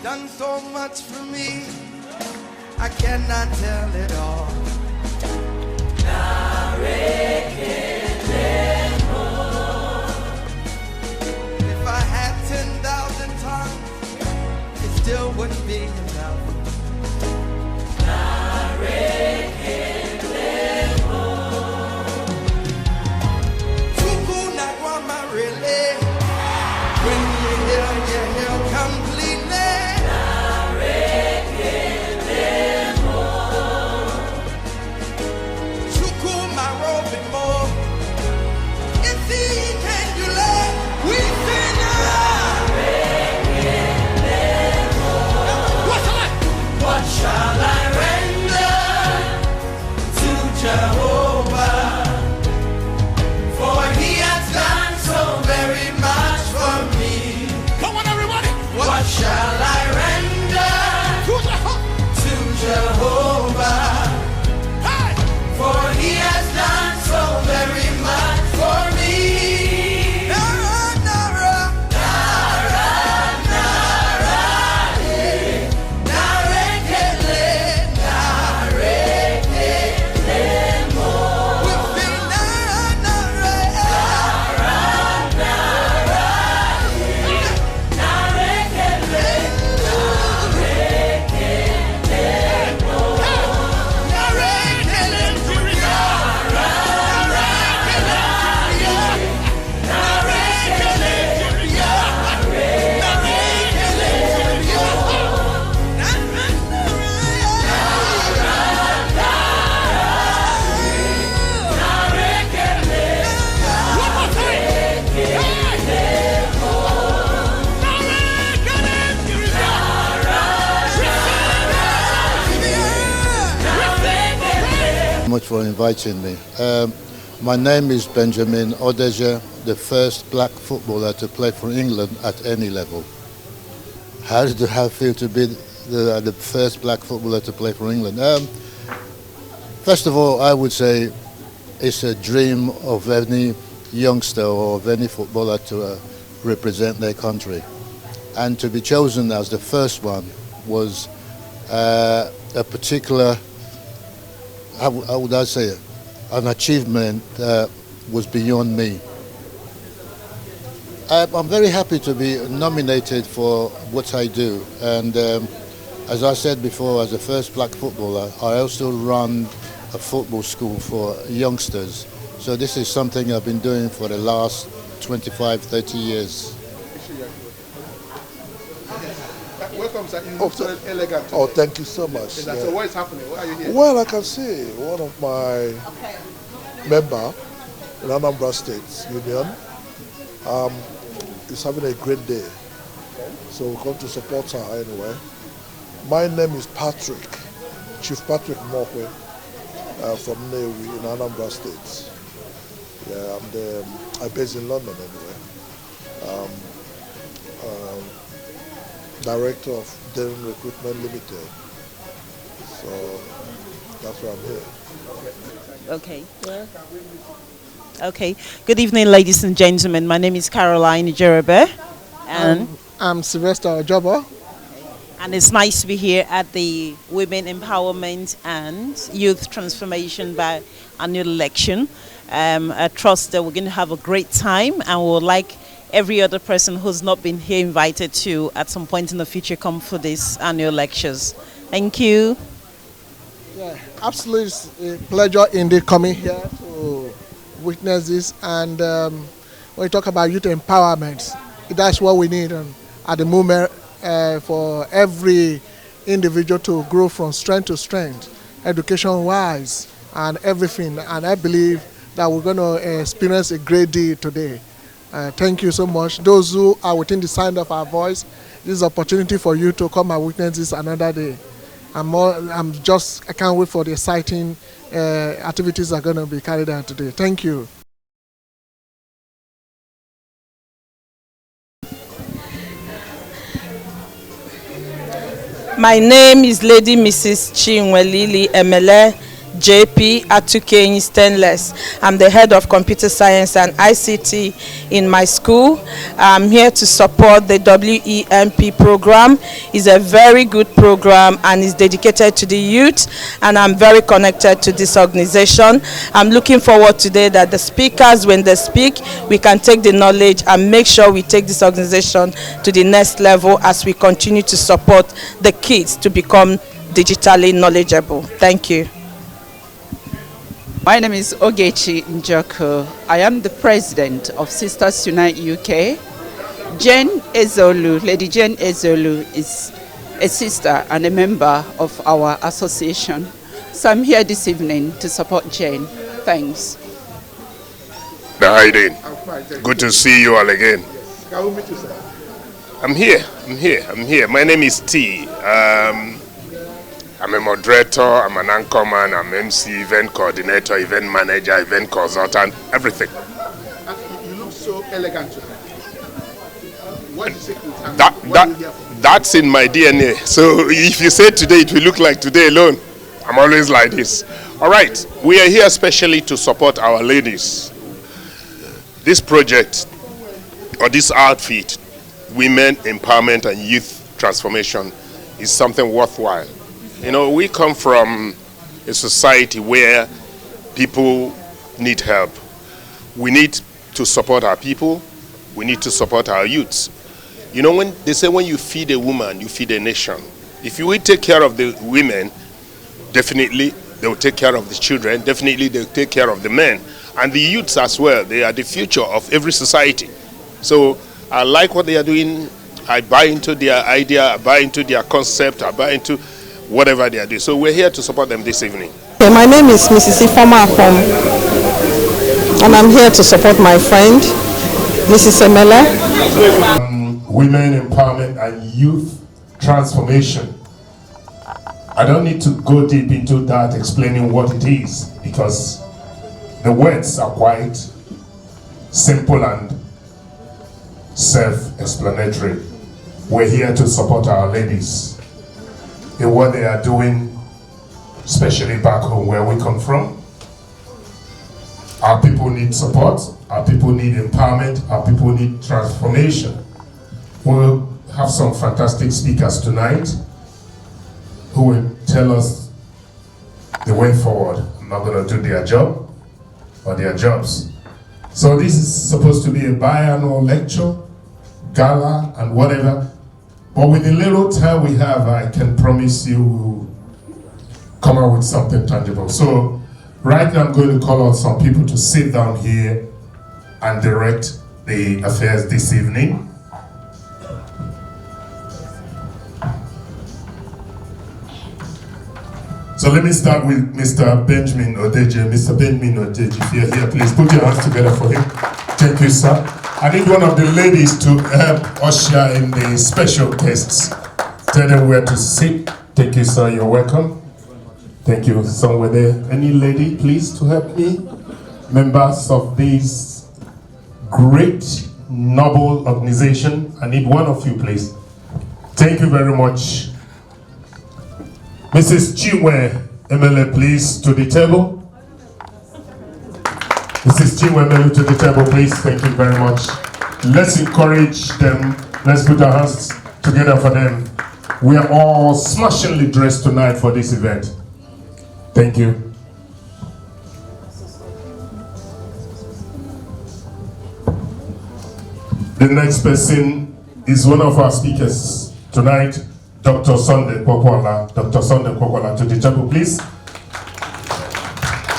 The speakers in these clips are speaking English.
done so much for me, I cannot tell it all. If I had 10,000 tongues, it still wouldn't be enough. Tuku na guama really. When you hear completely. Tuku my robe more. If he can you let we sing. What shall I render to Jehovah? For he has done so very much for me. Come on, everybody. What shall I render to Jehovah? Hey. For he has done so very much for me. Nara, nara, nara, nara, eh. Narekele, narekele mo. We sing nara, nara, nara, eh. Narekele, narekele mo. Narekele, Much for inviting me. My name is Benjamin Odeje, the first black footballer to play for England at any level. How did I feel to be the first black footballer to play for England? First of all, I would say it's a dream of any youngster or of any footballer to represent their country. And to be chosen as the first one was a particular, how would I say it, an achievement that was beyond me. I'm very happy to be nominated for what I do, and as I said before, as the first black footballer, I also run a football school for youngsters. So this is something I've been doing for the last 25, 30 years. Welcome, sir. You look so elegant today. Oh, thank you so much. So what is happening? Why are you here? Well, I can see one of my member in Anambra State Union is having a great day. So we come to support her anyway. My name is Patrick, Chief Patrick Mokwe from Newi in Anambra State. Yeah, I'm based in London anyway. Director of Daring Recruitment Limited. So that's why I'm here. Okay. Yeah. Okay. Good evening, ladies and gentlemen. My name is Caroline Jerebe, and I'm Sylvester Ojobo. And it's nice to be here at the Women Empowerment and Youth Transformation by Annual Election. I trust that we're going to have a great time, and we'll like every other person who's not been here invited to at some point in the future come for these annual lectures. Thank you. Yeah, absolutely, it's a pleasure indeed coming here to witness this. And when you talk about youth empowerment, that's what we need at the moment for every individual to grow from strength to strength, education-wise and everything. And I believe that we're going to experience a great day today. Thank you so much. Those who are within the sound of our voice, this is an opportunity for you to come and witness this another day. I can't wait for the exciting activities that are going to be carried out today. Thank you. My name is Lady Mrs. Chinwelili Emele, JP Atukenyi Stainless. I'm the head of computer science and ICT in my school. I'm here to support the WEMP program. It's a very good program and is dedicated to the youth, and I'm very connected to this organization. I'm looking forward today that the speakers, when they speak, we can take the knowledge and make sure we take this organization to the next level as we continue to support the kids to become digitally knowledgeable. Thank you. My name is Ogechi Njoko. I am the president of Sisters Unite UK. Jane Ezolu, Lady Jane Ezolu, is a sister and a member of our association. So I'm here this evening to support Jane. Thanks. How are you doing? I'm fine, thank Good to see you all again. Yes. Can we meet you, sir? I'm here. My name is T. I'm a moderator, I'm an anchorman, I'm MC, event coordinator, event manager, event consultant, everything. You look so elegant today. What is the secret? What do you hear from me? That's in my DNA. So if you say today, it will look like today alone. I'm always like this. All right, we are here especially to support our ladies. This project, or this outfit, Women Empowerment and Youth Transformation, is something worthwhile. You know, we come from a society where people need help. We need to support our people. We need to support our youths. You know, when they say when you feed a woman, you feed a nation. If you will take care of the women, definitely they will take care of the children. Definitely they will take care of the men. And the youths as well. They are the future of every society. So I like what they are doing. I buy into their idea. I buy into their concept. I buy into whatever they are doing. So we're here to support them this evening. Okay, my name is Mrs. Ifoma Afom, and I'm here to support my friend, Mrs. Emela. Women Empowerment and Youth Transformation. I don't need to go deep into that explaining what it is, because the words are quite simple and self-explanatory. We're here to support our ladies in what they are doing, especially back home where we come from. Our people need support, our people need empowerment, our people need transformation. We'll have some fantastic speakers tonight who will tell us the way forward. I'm not going to do their job or their jobs. So this is supposed to be a biannual lecture, gala, and whatever. But with the little time we have, I can promise you we'll come out with something tangible. So right now I'm going to call on some people to sit down here and direct the affairs this evening. So let me start with Mr. Benjamin Odeje. Mr. Benjamin Odeje, if you're here, please put your hands together for him. Thank you, sir. I need one of the ladies to help usher in the special guests. Tell them where to sit. Thank you, sir. You're welcome. Thank you. Somewhere there. Any lady, please, to help me? Members of this great, noble organization. I need one of you, please. Thank you very much. Mrs. Chinwe Emele, please, to the table. Mrs. Chinwe Emele, to the table, please. Thank you very much. Let's encourage them. Let's put our hands together for them. We are all smashingly dressed tonight for this event. Thank you. The next person is one of our speakers tonight, Dr. Sunday Kwakwala. Dr. Sunday Kwakwala, to the table, please.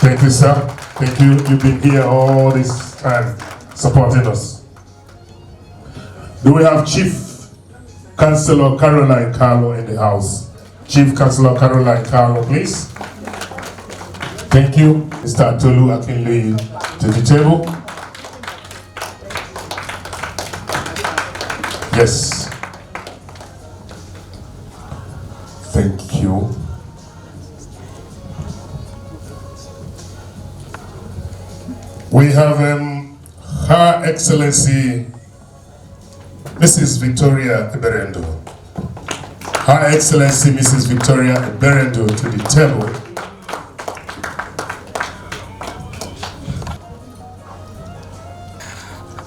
Thank you, sir. Thank you. You've been here all this time supporting us. Do we have Chief Councillor Caroline Carlo in the house? Chief Councillor Caroline Carlo, please. Thank you. Mr. Tolu Akinle to the table. Yes. Thank you. We have Her Excellency Mrs. Victoria Eberendo. Her Excellency Mrs. Victoria Eberendo to the table.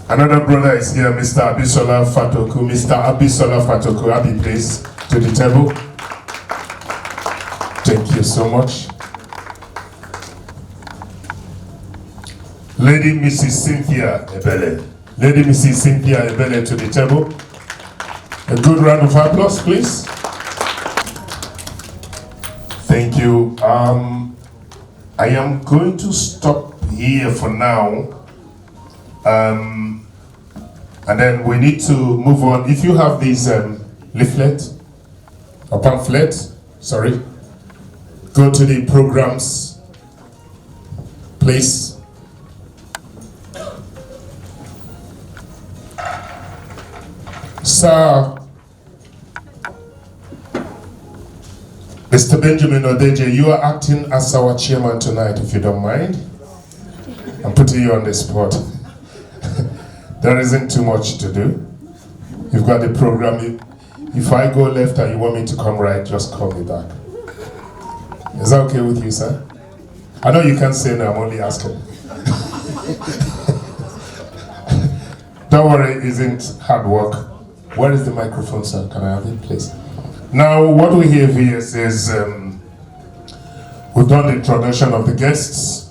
Another brother is here, Mr. Abisola Fatoku. Mr. Abisola Fatoku, Abi, please, to the table. Thank you so much. Lady Mrs. Cynthia Ebele. Lady Mrs. Cynthia Ebele to the table. A good round of applause, please. Thank you. I am going to stop here for now. And then we need to move on. If you have these leaflet or pamphlet, sorry, go to the programs, please. Sir, Mr. Benjamin Odeje, you are acting as our chairman tonight, if you don't mind. I'm putting you on the spot. There isn't too much to do. You've got the program. If I go left and you want me to come right, just call me back. Is that okay with you, sir? I know you can't say no, I'm only asking. Don't worry, it isn't hard work. Where is the microphone, sir? Can I have it, please? Now, what we have here is we've done the introduction of the guests.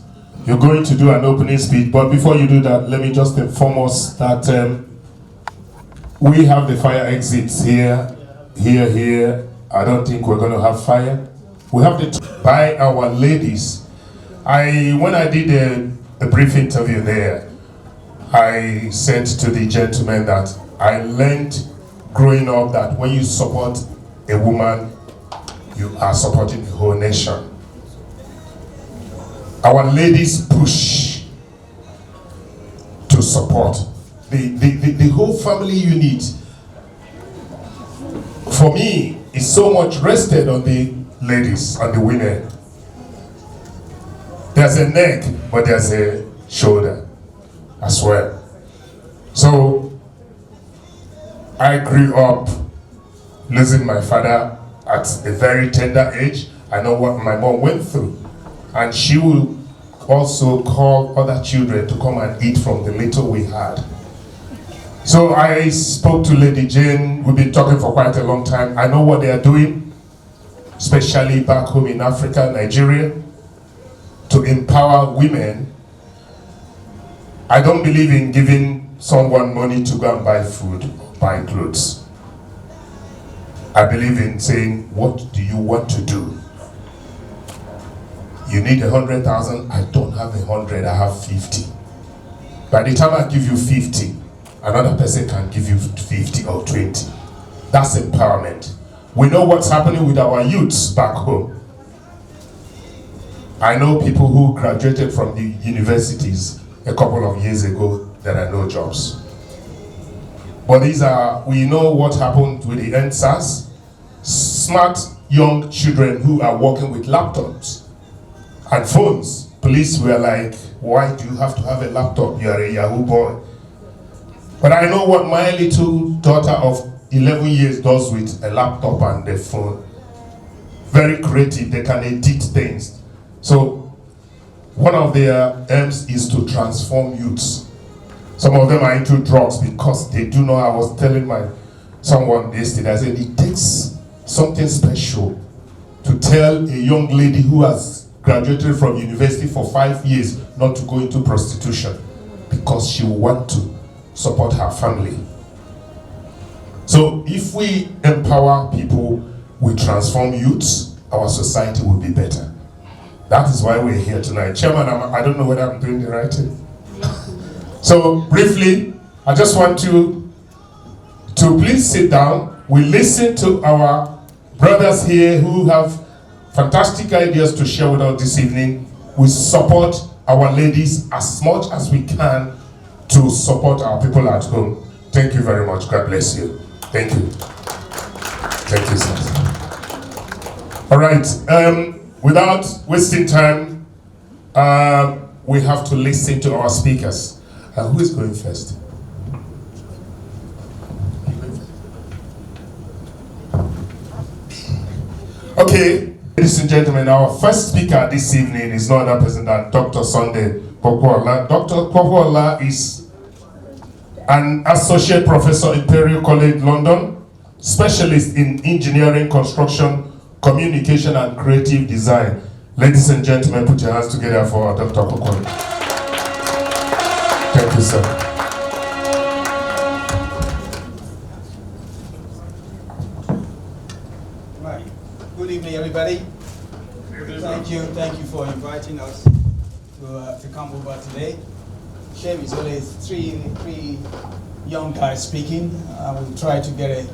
You're going to do an opening speech, but before you do that, let me just inform us that we have the fire exits here. I don't think we're going to have fire. We have to by our ladies. When I did a brief interview there, I said to the gentleman that I learned growing up that when you support a woman, you are supporting the whole nation. Our ladies push to support the whole family unit. For me, is so much rested on the ladies, on the women. There's a neck, but there's a shoulder as well. So I grew up losing my father at a very tender age. I know what my mom went through. And she will also call other children to come and eat from the little we had. So I spoke to Lady Jane. We've been talking for quite a long time. I know what they are doing, especially back home in Africa, Nigeria, to empower women. I don't believe in giving someone money to go and buy food or buy clothes. I believe in saying, what do you want to do? You need 100,000, I don't have 100, I have 50. By the time I give you 50, another person can give you 50 or 20. That's empowerment. We know what's happening with our youths back home. I know people who graduated from the universities a couple of years ago that are no jobs. But we know what happened with the NSAS. Smart young children who are working with laptops and phones. Police were like, why do you have to have a laptop? You are a Yahoo boy. But I know what my little daughter of 11 years does with a laptop and a phone. Very creative, they can edit things. So one of their aims is to transform youths. Some of them are into drugs because they do know. I was telling someone yesterday, I said it takes something special to tell a young lady who has graduated from university for 5 years not to go into prostitution because she will want to support her family. So if we empower people, we transform youths, our society will be better. That is why we're here tonight. Chairman, I don't know whether I'm doing the right thing. So briefly, I just want you to please sit down. We listen to our brothers here who have fantastic ideas to share with us this evening. We support our ladies as much as we can to support our people at home. Thank you very much. God bless you. Thank you. Thank you, sir. All right. Without wasting time, we have to listen to our speakers. Who is going first? Okay, ladies and gentlemen, our first speaker this evening is no other person than Dr. Sunday Pokuola. Dr. Pokuola is an associate professor in Imperial College London, specialist in engineering, construction, communication, and creative design. Ladies and gentlemen, put your hands together for Dr. Kokori. Thank you, sir. Right. Good evening, everybody. Thank you for inviting us to come over today. Shame it's only three young guys speaking. We'll try to get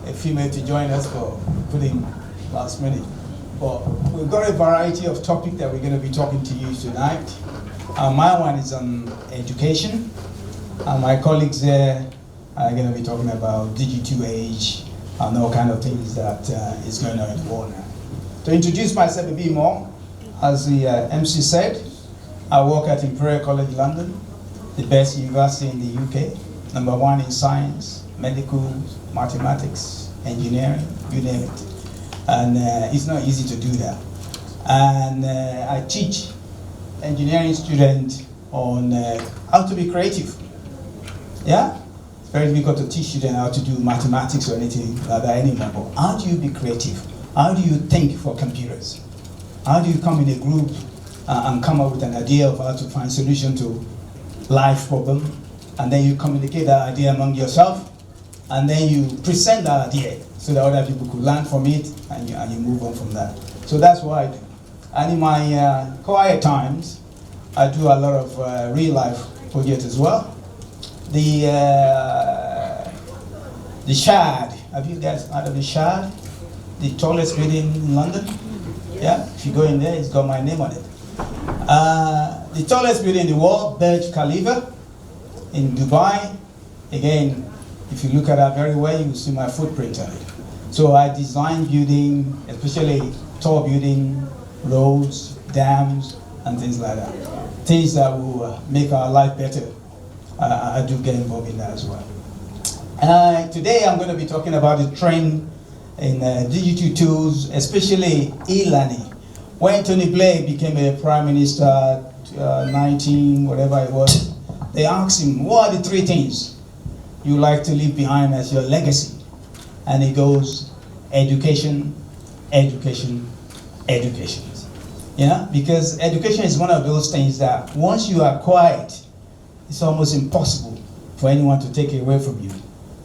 a female to join us for putting last minute. But we've got a variety of topics that we're going to be talking to you tonight. My one is on education. My colleagues there are going to be talking about digital age and all kind of things that is going on in the world now. To introduce myself a bit more, as the MC said, I work at Imperial College London, the best university in the UK, #1 in science, medical, mathematics, engineering, you name it. And it's not easy to do that. And I teach engineering students on how to be creative. Yeah? It's very difficult to teach students how to do mathematics or anything like that anymore. But how do you be creative? How do you think for computers? How do you come in a group and come up with an idea of how to find solution to life problem? And then you communicate that idea among yourself, and then you present that idea so that other people could learn from it, and you move on from that. So that's what I do. And in my quiet times, I do a lot of real life projects as well. The Shard, have you guys heard of the Shard? The tallest building in London? Yeah, if you go in there, it's got my name on it. The tallest building in the world, Burj Khalifa, in Dubai. Again, if you look at that very well, you will see my footprint on it. So I design building, especially tall building, roads, dams, and things like that. Things that will make our life better. I do get involved in that as well. Today I'm going to be talking about the trend in digital tools, especially e-learning. When Tony Blair became a prime minister, 19, whatever it was, they asked him, what are the 3 things you like to leave behind as your legacy? And he goes, education, education, education. Yeah, because education is one of those things that once you acquire it, it's almost impossible for anyone to take it away from you.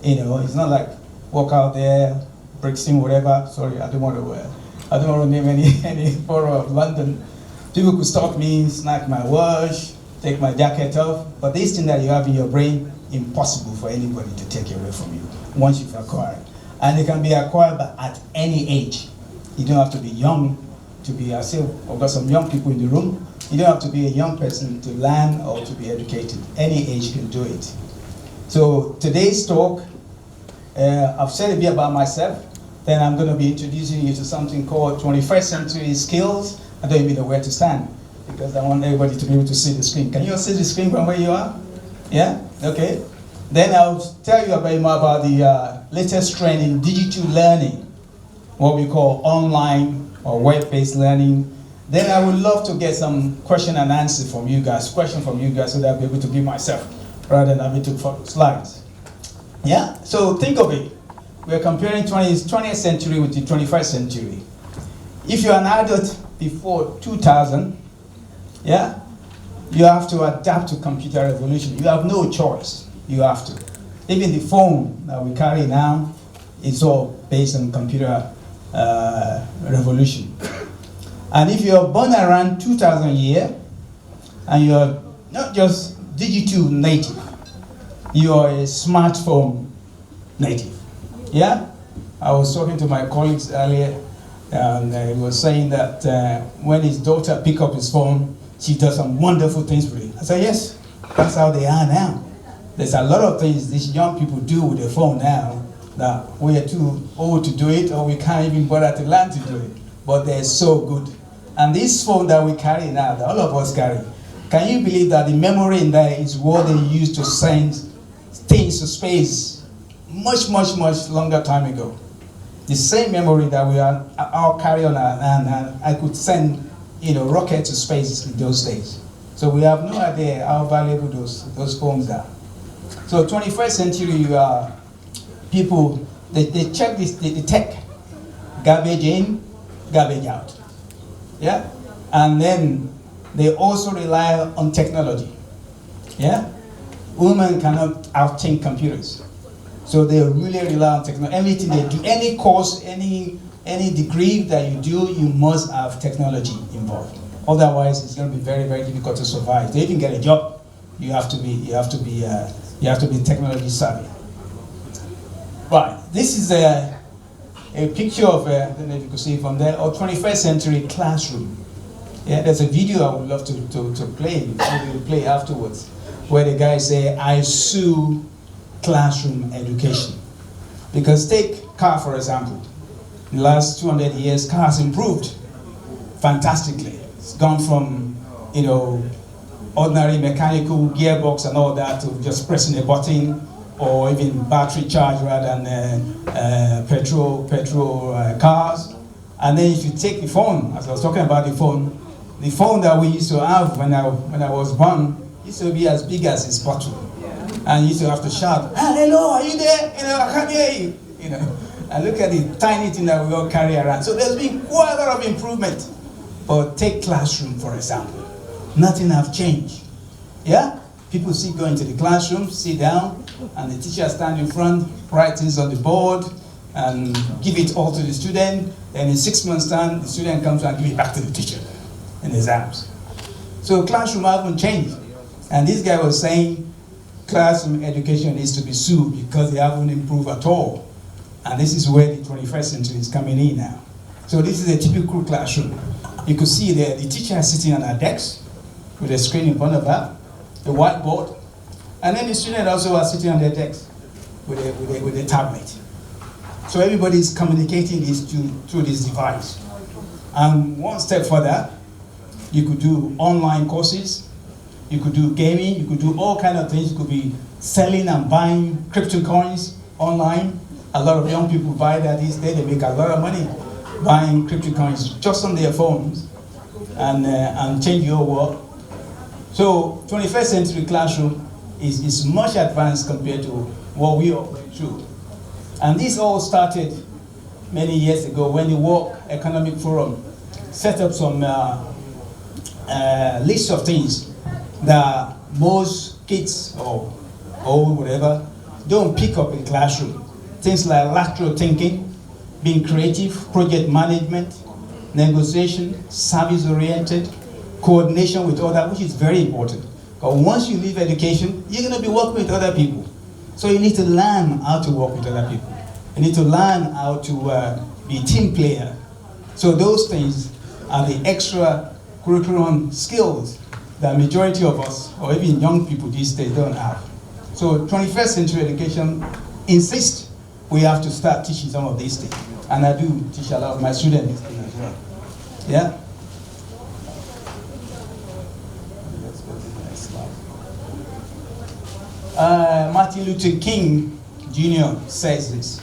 You know, it's not like walk out there, Brixton, whatever. Sorry, I don't want to name any borough of London. People could stop me, snatch my watch, take my jacket off. But this thing that you have in your brain, impossible for anybody to take it away from you once you've acquired. And it can be acquired at any age. You don't have to be young to be, I've got some young people in the room. You don't have to be a young person to learn or to be educated. Any age can do it. So today's talk, I've said a bit about myself. Then I'm going to be introducing you to something called 21st century skills. I don't even know where to stand because I want everybody to be able to see the screen. Can you all see the screen from where you are? Yeah? Okay. Then I'll tell you a bit more about the latest trend in digital learning, what we call online or web-based learning. Then I would love to get some question and answer from you guys, so that I'll be able to give myself rather than having to follow slides. Yeah? So think of it. We're comparing 20th century with the 21st century. If you're an adult before 2000, yeah, you have to adapt to computer revolution. You have no choice. You have to. Even the phone that we carry now is all based on computer revolution. And if you're born around 2000 year, and you're not just digital native, you're a smartphone native. Yeah? I was talking to my colleagues earlier, and he was saying that when his daughter picked up his phone, she does some wonderful things with it. I said, yes, that's how they are now. There's a lot of things these young people do with their phone now that we are too old to do it, or we can't even bother to learn to do it. But they're so good. And this phone that we carry now, that all of us carry, can you believe that the memory in there is what they used to send things to space much, much, much longer time ago? The same memory that we are all carry on our hand, I could send, rocket to space in those days. So we have no idea how valuable those phones are. So 21st century people, they check this, the tech, garbage in, garbage out. Yeah? And then they also rely on technology. Yeah? Women cannot outthink computers. So they really rely on technology. Everything they do, any course, any degree that you do, you must have technology involved. Otherwise, it's going to be very, very difficult to survive. To even get a job, you have to be technology savvy. Right. This is a picture of I don't know if you can see it from there, a 21st century classroom. Yeah, there's a video I would love to play. We'll play afterwards, where the guy say, "I sue classroom education." Because take car for example. In the last 200 years, cars improved fantastically. It's gone from, you know, ordinary mechanical gearbox and all that to just pressing a button, or even battery charge rather than petrol cars. And then if you take the phone, as I was talking about the phone that we used to have when I was born used to be as big as this bottle. And you used to have to shout, "Ah, hello, are you there? You know, I can't hear you." You know, and look at the tiny thing that we all carry around. So there's been quite a lot of improvement. But take classroom, for example. Nothing have changed. Yeah? People go into the classroom, sit down, and the teacher stand in front, write things on the board, and give it all to the student. Then in 6 months' time, the student comes and give it back to the teacher in exams. So classroom haven't changed. And this guy was saying classroom education needs to be sued because they haven't improved at all. And this is where the 21st century is coming in now. So this is a typical classroom. You could see there the teacher is sitting on her desk with a screen in front of her, a whiteboard, and then the student also are sitting on their desk with a tablet. So everybody is communicating this through this device. And one step further, you could do online courses, you could do gaming, you could do all kinds of things. You could be selling and buying crypto coins online. A lot of young people buy that these days. They make a lot of money buying crypto coins just on their phones and change your world. So 21st century classroom is much advanced compared to what we are going through. And this all started many years ago when the World Economic Forum set up some list of things that most kids or whatever don't pick up in classroom. Things like lateral thinking, being creative, project management, negotiation, service-oriented, coordination with others, which is very important. Because once you leave education, you're going to be working with other people. So you need to learn how to work with other people. You need to learn how to be a team player. So those things are the extra curriculum skills that majority of us, or even young people these days, don't have. So 21st century education insists we have to start teaching some of these things. And I do teach a lot of my students these things as well. Yeah? Let's go to the next slide. Martin Luther King Jr. says this: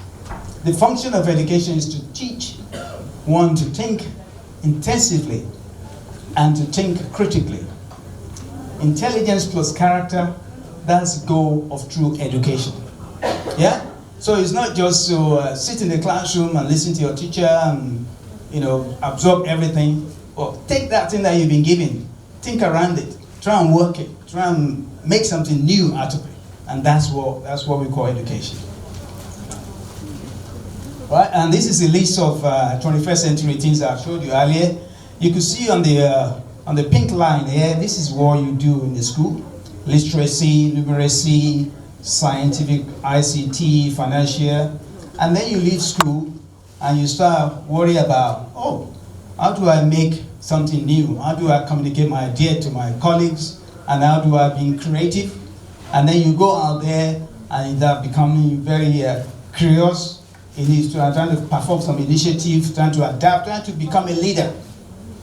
"The function of education is to teach one to think intensively and to think critically. Intelligence plus character, that's the goal of true education." Yeah? So it's not just to sit in the classroom and listen to your teacher and, you know, absorb everything. But take that thing that you've been given, think around it, try and work it, try and make something new out of it. And that's what we call education. Right? And this is a list of 21st century things I showed you earlier. You could see on the pink line here, this is what you do in the school: literacy, numeracy, scientific, ICT, financial. And then you leave school and you start worrying about, oh, how do I make something new? How do I communicate my idea to my colleagues? And how do I be creative? And then you go out there and you start becoming very curious. It is trying to perform some initiative, trying to adapt, trying to become a leader.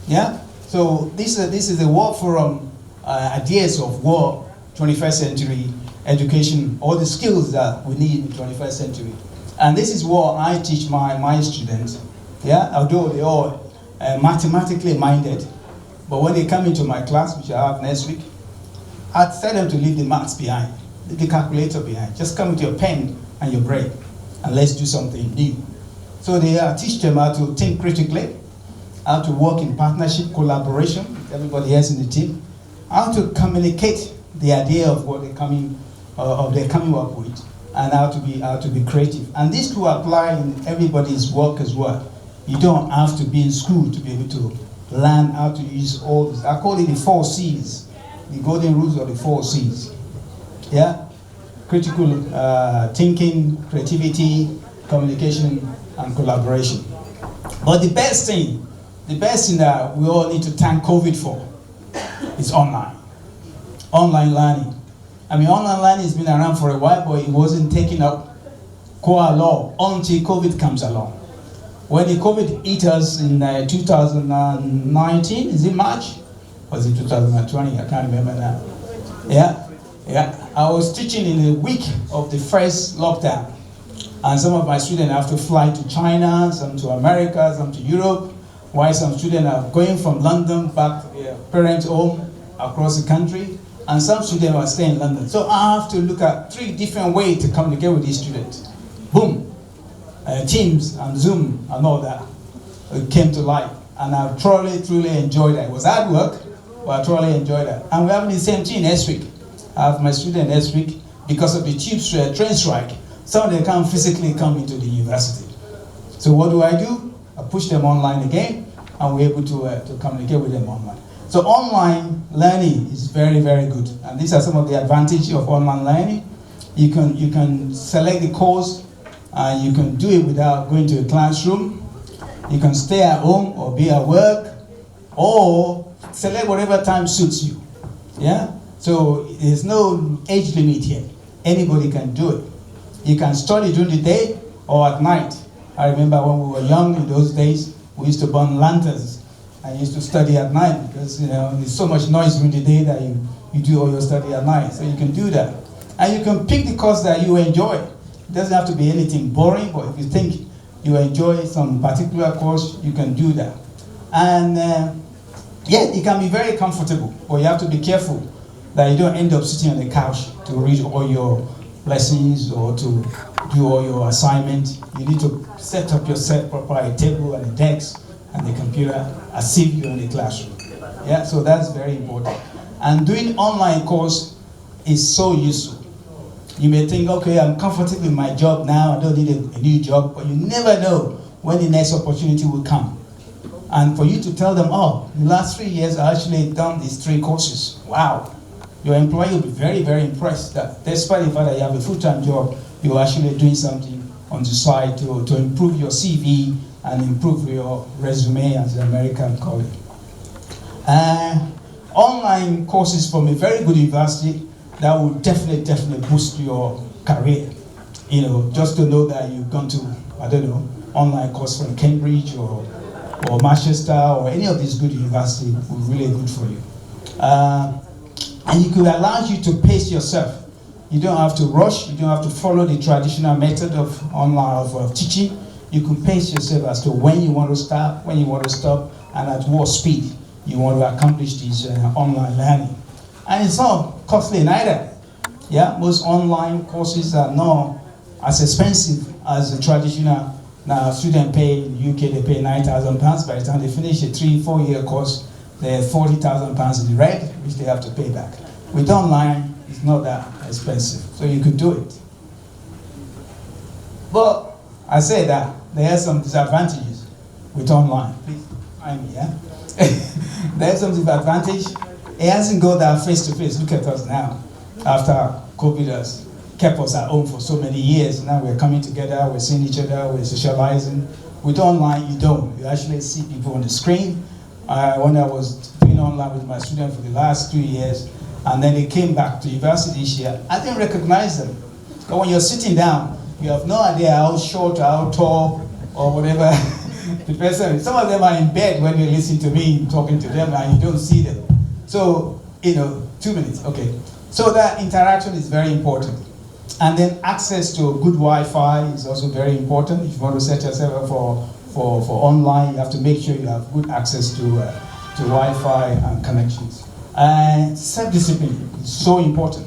Yeah? So this is the World Forum ideas of what 21st century education, all the skills that we need in the 21st century. And this is what I teach my students. Yeah? Although they're all mathematically minded, but when they come into my class, which I have next week, I tell them to leave the maths behind. the calculator behind. Just come with your pen and your brain, and let's do something new. So they teach them how to think critically, how to work in partnership, collaboration with everybody else in the team, how to communicate the idea of what they're coming up with, and how to be creative. And this could apply in everybody's work as well. You don't have to be in school to be able to learn how to use all this. I call it the 4 C's, the golden rules of the 4 C's. Yeah, critical thinking, creativity, communication, and collaboration. But the best thing that we all need to thank COVID for is online learning. I mean, online learning has been around for a while, but it wasn't taken up quite a lot until COVID comes along. When the COVID hit us in 2019, is it March? Was it 2020? I can't remember now. Yeah. I was teaching in the week of the first lockdown, and some of my students have to fly to China, some to America, some to Europe, while some students are going from London back to their parents' home across the country, and some students are staying in London. So I have to look at 3 different ways to communicate with these students. Boom. Teams and Zoom and all that came to life, and I truly enjoyed that. It was hard work, but I truly enjoyed that. And we're having the same thing next week. I have my student next week because of the tube train strike. Some of them can't physically come into the university. So what do? I push them online again, and we're able to communicate with them online. So online learning is very, very good, and these are some of the advantages of online learning. You can select the course. You can do it without going to a classroom. You can stay at home or be at work, or select whatever time suits you. Yeah? So there's no age limit here. Anybody can do it. You can study during the day or at night. I remember when we were young in those days, we used to burn lanterns. I used to study at night because there's so much noise during the day that you do all your study at night. So you can do that. And you can pick the course that you enjoy. It doesn't have to be anything boring, but if you think you enjoy some particular course, you can do that. And it can be very comfortable, but you have to be careful that you don't end up sitting on the couch to read all your lessons or to do all your assignments. You need to set up yourself properly, a table and a desk and the computer as if you're in the classroom. Yeah, so that's very important. And doing online course is so useful. You may think, okay, I'm comfortable in my job now, I don't need a new job, but you never know when the next opportunity will come. And for you to tell them, oh, in the last 3 years, I actually done these 3 courses. Wow. Your employer will be very, very impressed that despite the fact that you have a full-time job, you're actually doing something on the side to improve your CV and improve your resume, as the Americans call it. Online courses from a very good university that will definitely boost your career. Just to know that you've gone to, online course from Cambridge or Manchester or any of these good universities will be really good for you. And it could allow you to pace yourself. You don't have to rush, you don't have to follow the traditional method of online of teaching. You can pace yourself as to when you want to start, when you want to stop, and at what speed you want to accomplish this online learning. And it's not costly neither. Yeah, most online courses are not as expensive as the traditional. Now, students pay in the UK, they pay £9,000. By the time they finish a 3-4 year course, they're £40,000 in the red, which they have to pay back. With online, it's not that expensive, so you could do it. But I say that there are some disadvantages with online. Please find me, yeah? There's some disadvantage. It hasn't got that face-to-face. Look at us now. After COVID has kept us at home for so many years, now we're coming together, we're seeing each other, we're socializing. With online, you don't. You actually see people on the screen. When I was doing online with my students for the last 2 years, and then they came back to university this year, I didn't recognize them. But when you're sitting down, you have no idea how short or how tall or whatever the person. Some of them are in bed when they listen to me talking to them and you don't see them. So, 2 minutes, okay. So that interaction is very important. And then access to good Wi-Fi is also very important. If you want to set yourself up for online, you have to make sure you have good access to Wi-Fi and connections. And self-discipline is so important.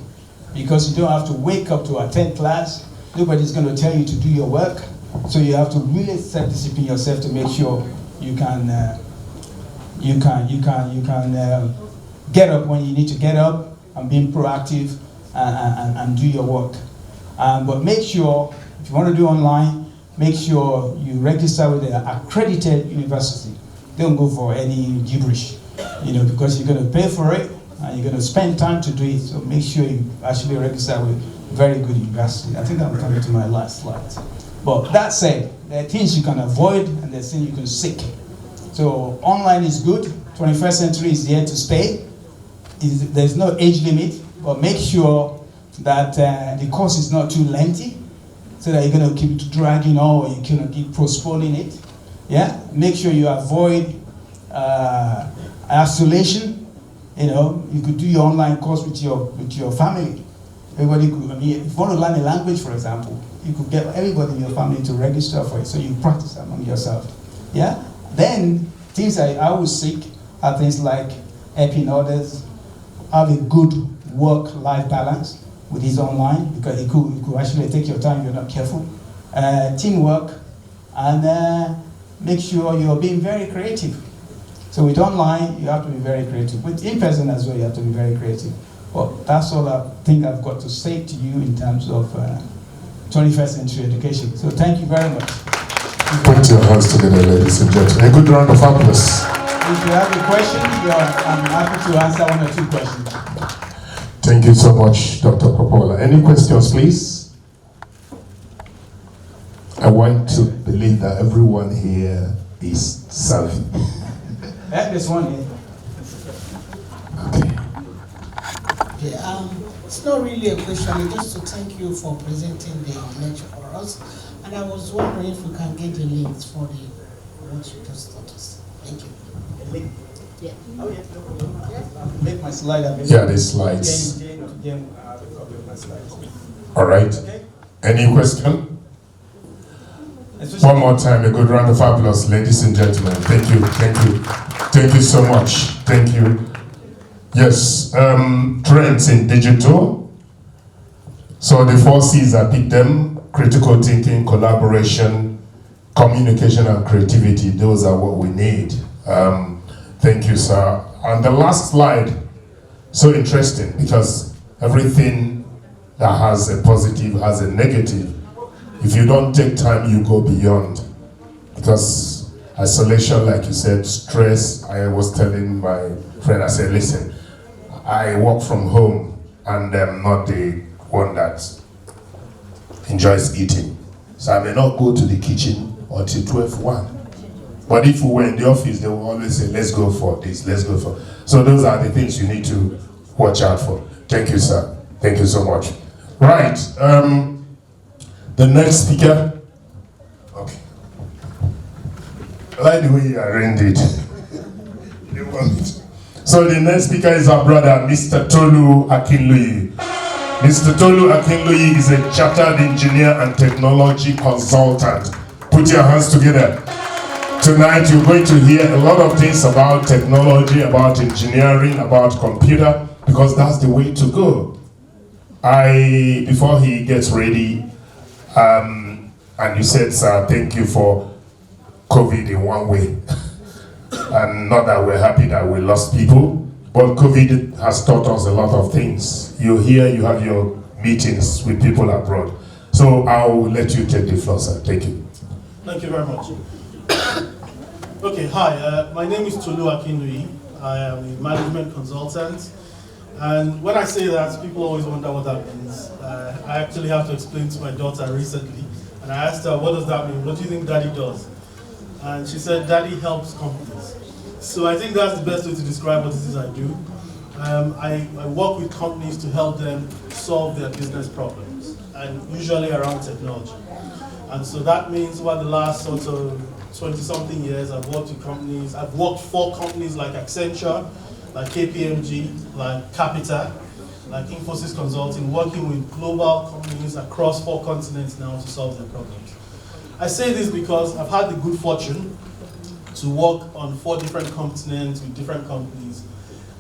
because you don't have to wake up to attend class. Nobody's going to tell you to do your work. So you have to really self-discipline yourself to make sure you can get up when you need to get up and being proactive and do your work. But make sure, if you want to do online, make sure you register with an accredited university. Don't go for any gibberish, because you're going to pay for it and you're going to spend time to do it. So make sure you actually register with very good university. I think I'm coming to my last slide. But that said, there are things you can avoid and there are things you can seek. So online is good. 21st century is here to stay. There's no age limit, but make sure that the course is not too lengthy, so that you're going to keep dragging on or you're going to keep postponing it. Yeah, make sure you avoid isolation. You could do your online course with your family. Everybody could. I mean, if you want to learn a language, for example, you could get everybody in your family to register for it, so you practice among yourself. Yeah. Then things I would seek are things like helping others, have a good work-life balance with this online, because it could actually take your time if you're not careful. Teamwork, and make sure you're being very creative. So with online, you have to be very creative. With in-person as well, you have to be very creative. But that's all I think I've got to say to you in terms of 21st century education. So thank you very much. Put your hands together, ladies and gentlemen. A good round of applause. If you have a question, I'm happy to answer one or two questions. Thank you so much, Dr. Popola. Any questions, please? I want to believe that everyone here is savvy. There's one here. Okay. It's not really a question, it's just to thank you for presenting the lecture for us. And I was wondering if we can get the links for what you just taught us. Thank you. The link? Yeah. Oh, yeah. Make my slide available. Yeah, the slides. Slides. All right. Okay. Any question? One more time, a good round of applause, ladies and gentlemen. Thank you, thank you. Thank you so much. Thank you. Yes, trends in digital. So the 4 C's, I picked them: critical thinking, collaboration, communication, and creativity. Those are what we need. Thank you, sir. And the last slide, so interesting, because everything that has a positive has a negative. If you don't take time, you go beyond. Because isolation, like you said, stress. I was telling my friend, I said, listen, I work from home and I'm not the one that enjoys eating. So I may not go to the kitchen until 12:1. But if we were in the office, they will always say, let's go for this, let's go for. So those are the things you need to watch out for. Thank you, sir. Thank you so much. Right. The next speaker. Okay. I like the way you arranged it. So the next speaker is our brother, Mr. Tolu Akinloye. Mr. Tolu Akinloye is a chartered engineer and technology consultant. Put your hands together. Tonight you're going to hear a lot of things about technology, about engineering, about computer, because that's the way to go. Before he gets ready, and you said, sir, thank you for COVID in one way. And not that we're happy that we lost people, but COVID has taught us a lot of things. You're here, you have your meetings with people abroad. So I'll let you take the floor, sir. Thank you. Thank you very much. Okay, hi, my name is Tolu Akinloye. I am a management consultant. And when I say that, people always wonder what that means. I actually have to explain to my daughter recently. And I asked her, what does that mean? What do you think Daddy does? And she said, Daddy helps companies. So I think that's the best way to describe what it is I do. I work with companies to help them solve their business problems, and usually around technology. And so that means over the last sort of 20-something years, I've worked with companies. I've worked for companies like Accenture, like KPMG, like Capita, like Infosys Consulting, working with global companies across 4 continents now to solve their problems. I say this because I've had the good fortune to work on 4 different continents with different companies.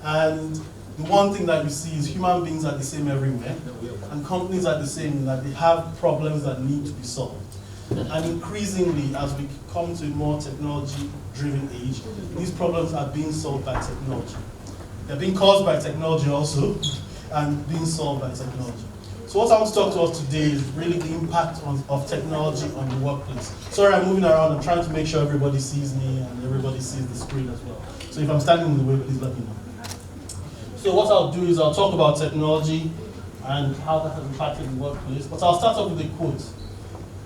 And the one thing that you see is human beings are the same everywhere, and companies are the same in that they have problems that need to be solved. And increasingly, as we come to a more technology-driven age, these problems are being solved by technology. They're being caused by technology also, and being solved by technology. So what I want to talk to us today is really the impact of technology on the workplace. Sorry, I'm moving around. I'm trying to make sure everybody sees me and everybody sees the screen as well. So if I'm standing in the way, please let me know. So what I'll do is I'll talk about technology and how that has impacted the workplace. But I'll start off with a quote.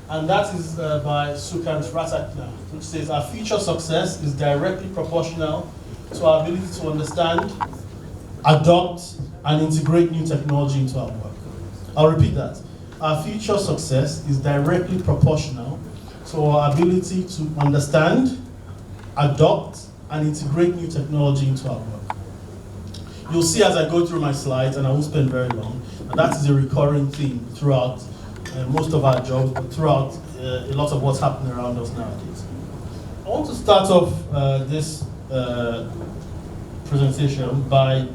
And that is by Sukant Ratakna, which says, "Our future success is directly proportional to our ability to understand, adopt, and integrate new technology into our work." I'll repeat that. Our future success is directly proportional to our ability to understand, adopt, and integrate new technology into our work. You'll see as I go through my slides, and I won't spend very long, and that is a recurring theme throughout most of our jobs, but throughout a lot of what's happening around us nowadays. I want to start off this presentation by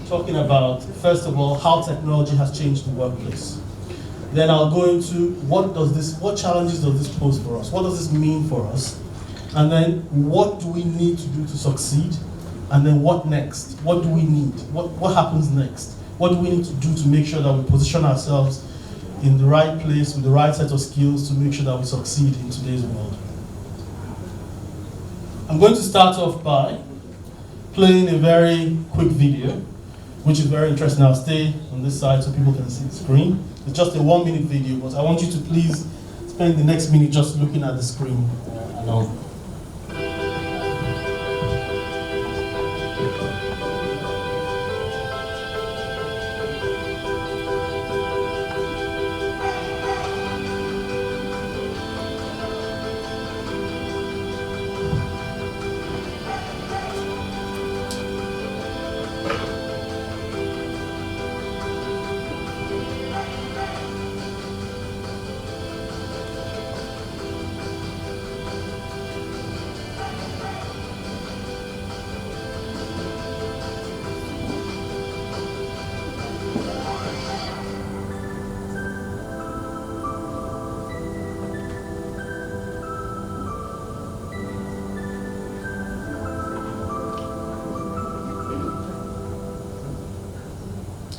talking about, first of all, how technology has changed the workplace. Then I'll go into what challenges does this pose for us? What does this mean for us? And then what do we need to do to succeed? And then what next? What do we need? What happens next? What do we need to do to make sure that we position ourselves in the right place with the right set of skills to make sure that we succeed in today's world? I'm going to start off by playing a very quick video, which is very interesting. I'll stay on this side so people can see the screen. It's just a 1-minute video, but I want you to please spend the next minute just looking at the screen. And I'll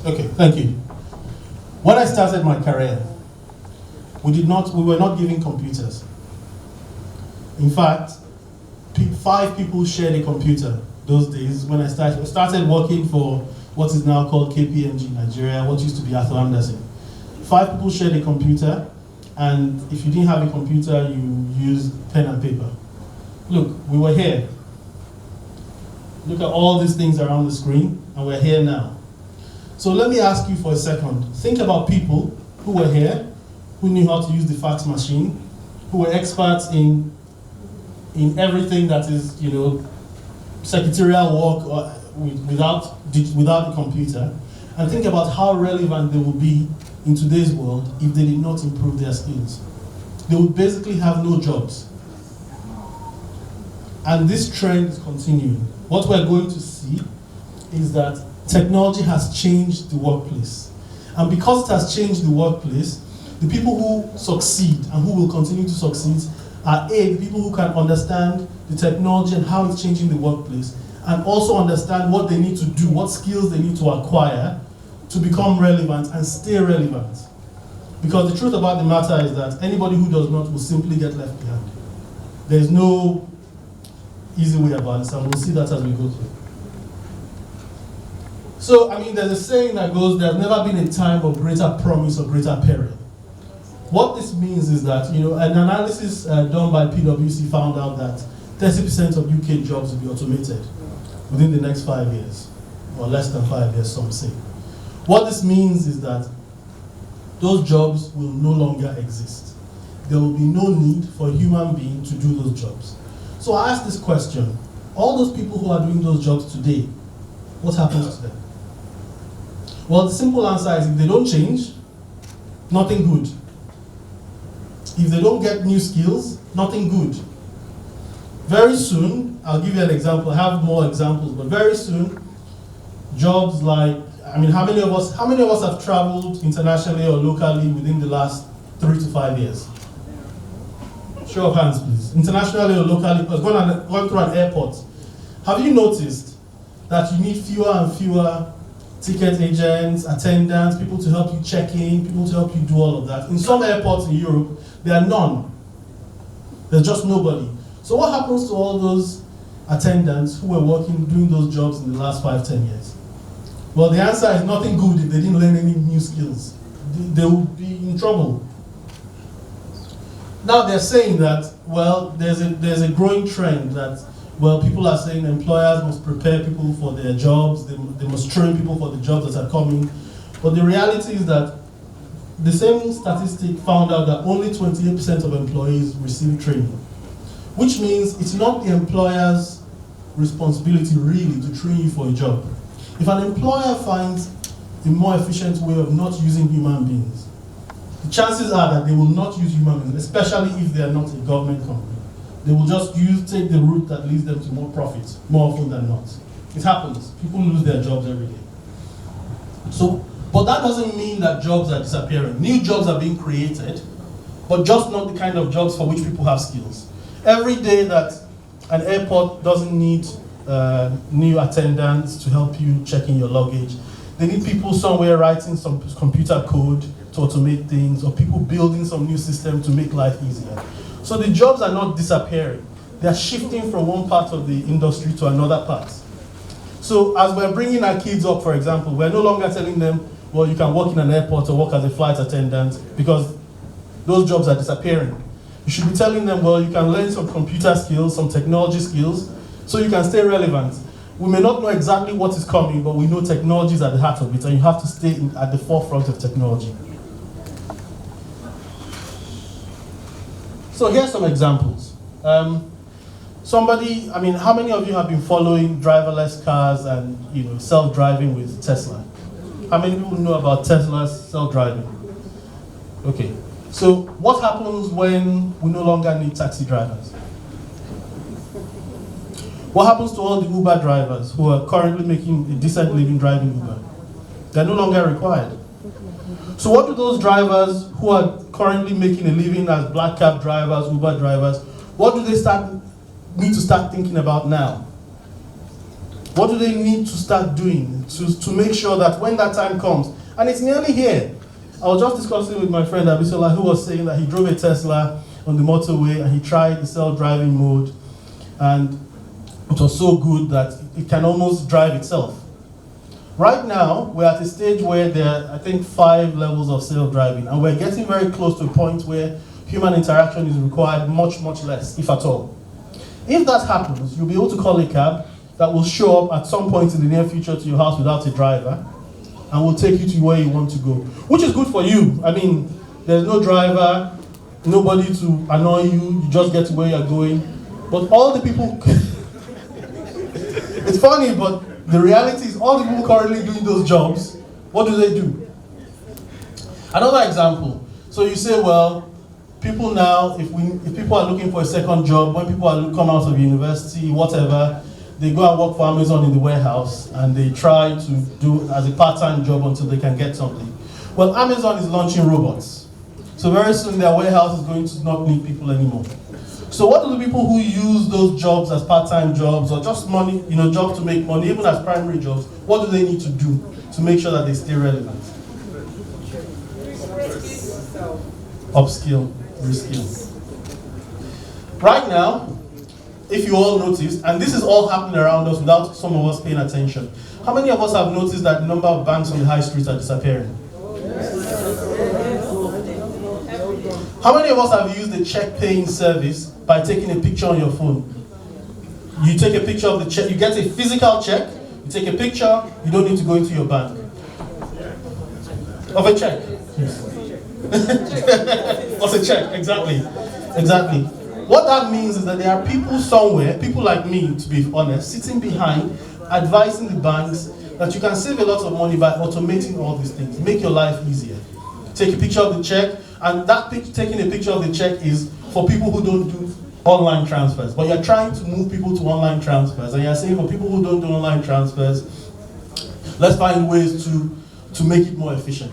Okay, thank you. When I started my career, we were not given computers. In fact, 5 people shared a computer those days when I started working for what is now called KPMG Nigeria, what used to be Arthur Andersen. 5 people shared a computer, and if you didn't have a computer, you used pen and paper. Look, we were here. Look at all these things around the screen, and we're here now. So let me ask you for a second. Think about people who were here, who knew how to use the fax machine, who were experts in everything that is, secretarial work or without the computer, and think about how relevant they would be in today's world if they did not improve their skills. They would basically have no jobs. And this trend is continuing. What we're going to see is that technology has changed the workplace. And because it has changed the workplace, the people who succeed and who will continue to succeed are the people who can understand the technology and how it's changing the workplace, and also understand what they need to do, what skills they need to acquire to become relevant and stay relevant. Because the truth about the matter is that anybody who does not will simply get left behind. There's no easy way about this, and we'll see that as we go through. So, there's a saying that goes, there's never been a time of greater promise or greater peril. What this means is that, an analysis done by PwC found out that 30% of UK jobs will be automated within the next 5 years, or less than 5 years, some say. What this means is that those jobs will no longer exist. There will be no need for a human being to do those jobs. So I ask this question, all those people who are doing those jobs today, what happens to them? Well, the simple answer is if they don't change, nothing good. If they don't get new skills, nothing good. Very soon, I'll give you an example, I have more examples, but very soon, Jobs like, I mean, how many of us have traveled internationally or locally within the last 3 to 5 years? Show of hands, please. Internationally or locally, gone through an airport. Have you noticed that you need fewer and fewer ticket agents, attendants, people to help you check in, people to help you do all of that? In some airports in Europe, there are none. There's just nobody. So what happens to all those attendants who were doing those jobs in the last 5-10 years? Well, the answer is nothing good if they didn't learn any new skills. They would be in trouble. Now they're saying that, well, there's a growing trend that, well, people are saying employers must prepare people for their jobs, they must train people for the jobs that are coming. But the reality is that the same statistic found out that only 28% of employees receive training, which means it's not the employer's responsibility really to train you for a job. If an employer finds a more efficient way of not using human beings, the chances are that they will not use human beings, especially if they are not a government company. They will just take the route that leads them to more profit, more often than not. It happens. People lose their jobs every day. So, but that doesn't mean that jobs are disappearing. New jobs are being created, but just not the kind of jobs for which people have skills. Every day that an airport doesn't need new attendants to help you check in your luggage, they need people somewhere writing some computer code to automate things, or people building some new system to make life easier. So the jobs are not disappearing. They are shifting from one part of the industry to another part. So as we're bringing our kids up, for example, we're no longer telling them, well, you can work in an airport or work as a flight attendant, because those jobs are disappearing. You should be telling them, well, you can learn some computer skills, some technology skills, so you can stay relevant. We may not know exactly what is coming, but we know technology is at the heart of it, and you have to stay at the forefront of technology. So here's some examples. How many of you have been following driverless cars and self-driving with Tesla? How many people know about Tesla's self-driving? Okay, so what happens when we no longer need taxi drivers? What happens to all the Uber drivers who are currently making a decent living driving Uber? They're no longer required. So what do those drivers who are currently making a living as black cab drivers, Uber drivers, what do they need to start thinking about now? What do they need to start doing to make sure that when that time comes, and it's nearly here. I was just discussing with my friend Abisola, who was saying that he drove a Tesla on the motorway and he tried the self-driving mode, and it was so good that it can almost drive itself. Right now, we're at a stage where there are, I think, 5 levels of self-driving, and we're getting very close to a point where human interaction is required much, much less, if at all. If that happens, you'll be able to call a cab that will show up at some point in the near future to your house without a driver, and will take you to where you want to go, which is good for you. I mean, there's no driver, nobody to annoy you, you just get to where you're going. But all the people, it's funny, but the reality is all the people currently doing those jobs, what do? Another example. So you say, well, people now, if people are looking for a second job, when people come out of university, whatever, they go and work for Amazon in the warehouse and they try to do as a part-time job until they can get something. Well, Amazon is launching robots. So very soon their warehouse is going to not need people anymore. So what do the people who use those jobs as part-time jobs or just money, jobs to make money, even as primary jobs, what do they need to do to make sure that they stay relevant? Upskill, reskill. Right now, if you all noticed, and this is all happening around us without some of us paying attention, how many of us have noticed that the number of banks on the high streets are disappearing? How many of us have used the check paying service by taking a picture on your phone? You take a picture of the check, you get a physical check, you take a picture, you don't need to go into your bank. Of a check. Yes. Of a check, exactly. What that means is that there are people somewhere, people like me to be honest, sitting behind, advising the banks that you can save a lot of money by automating all these things, make your life easier. Take a picture of the check, and that taking a picture of the check is for people who don't do online transfers. But you're trying to move people to online transfers, and you're saying for people who don't do online transfers, Let's find ways to make it more efficient.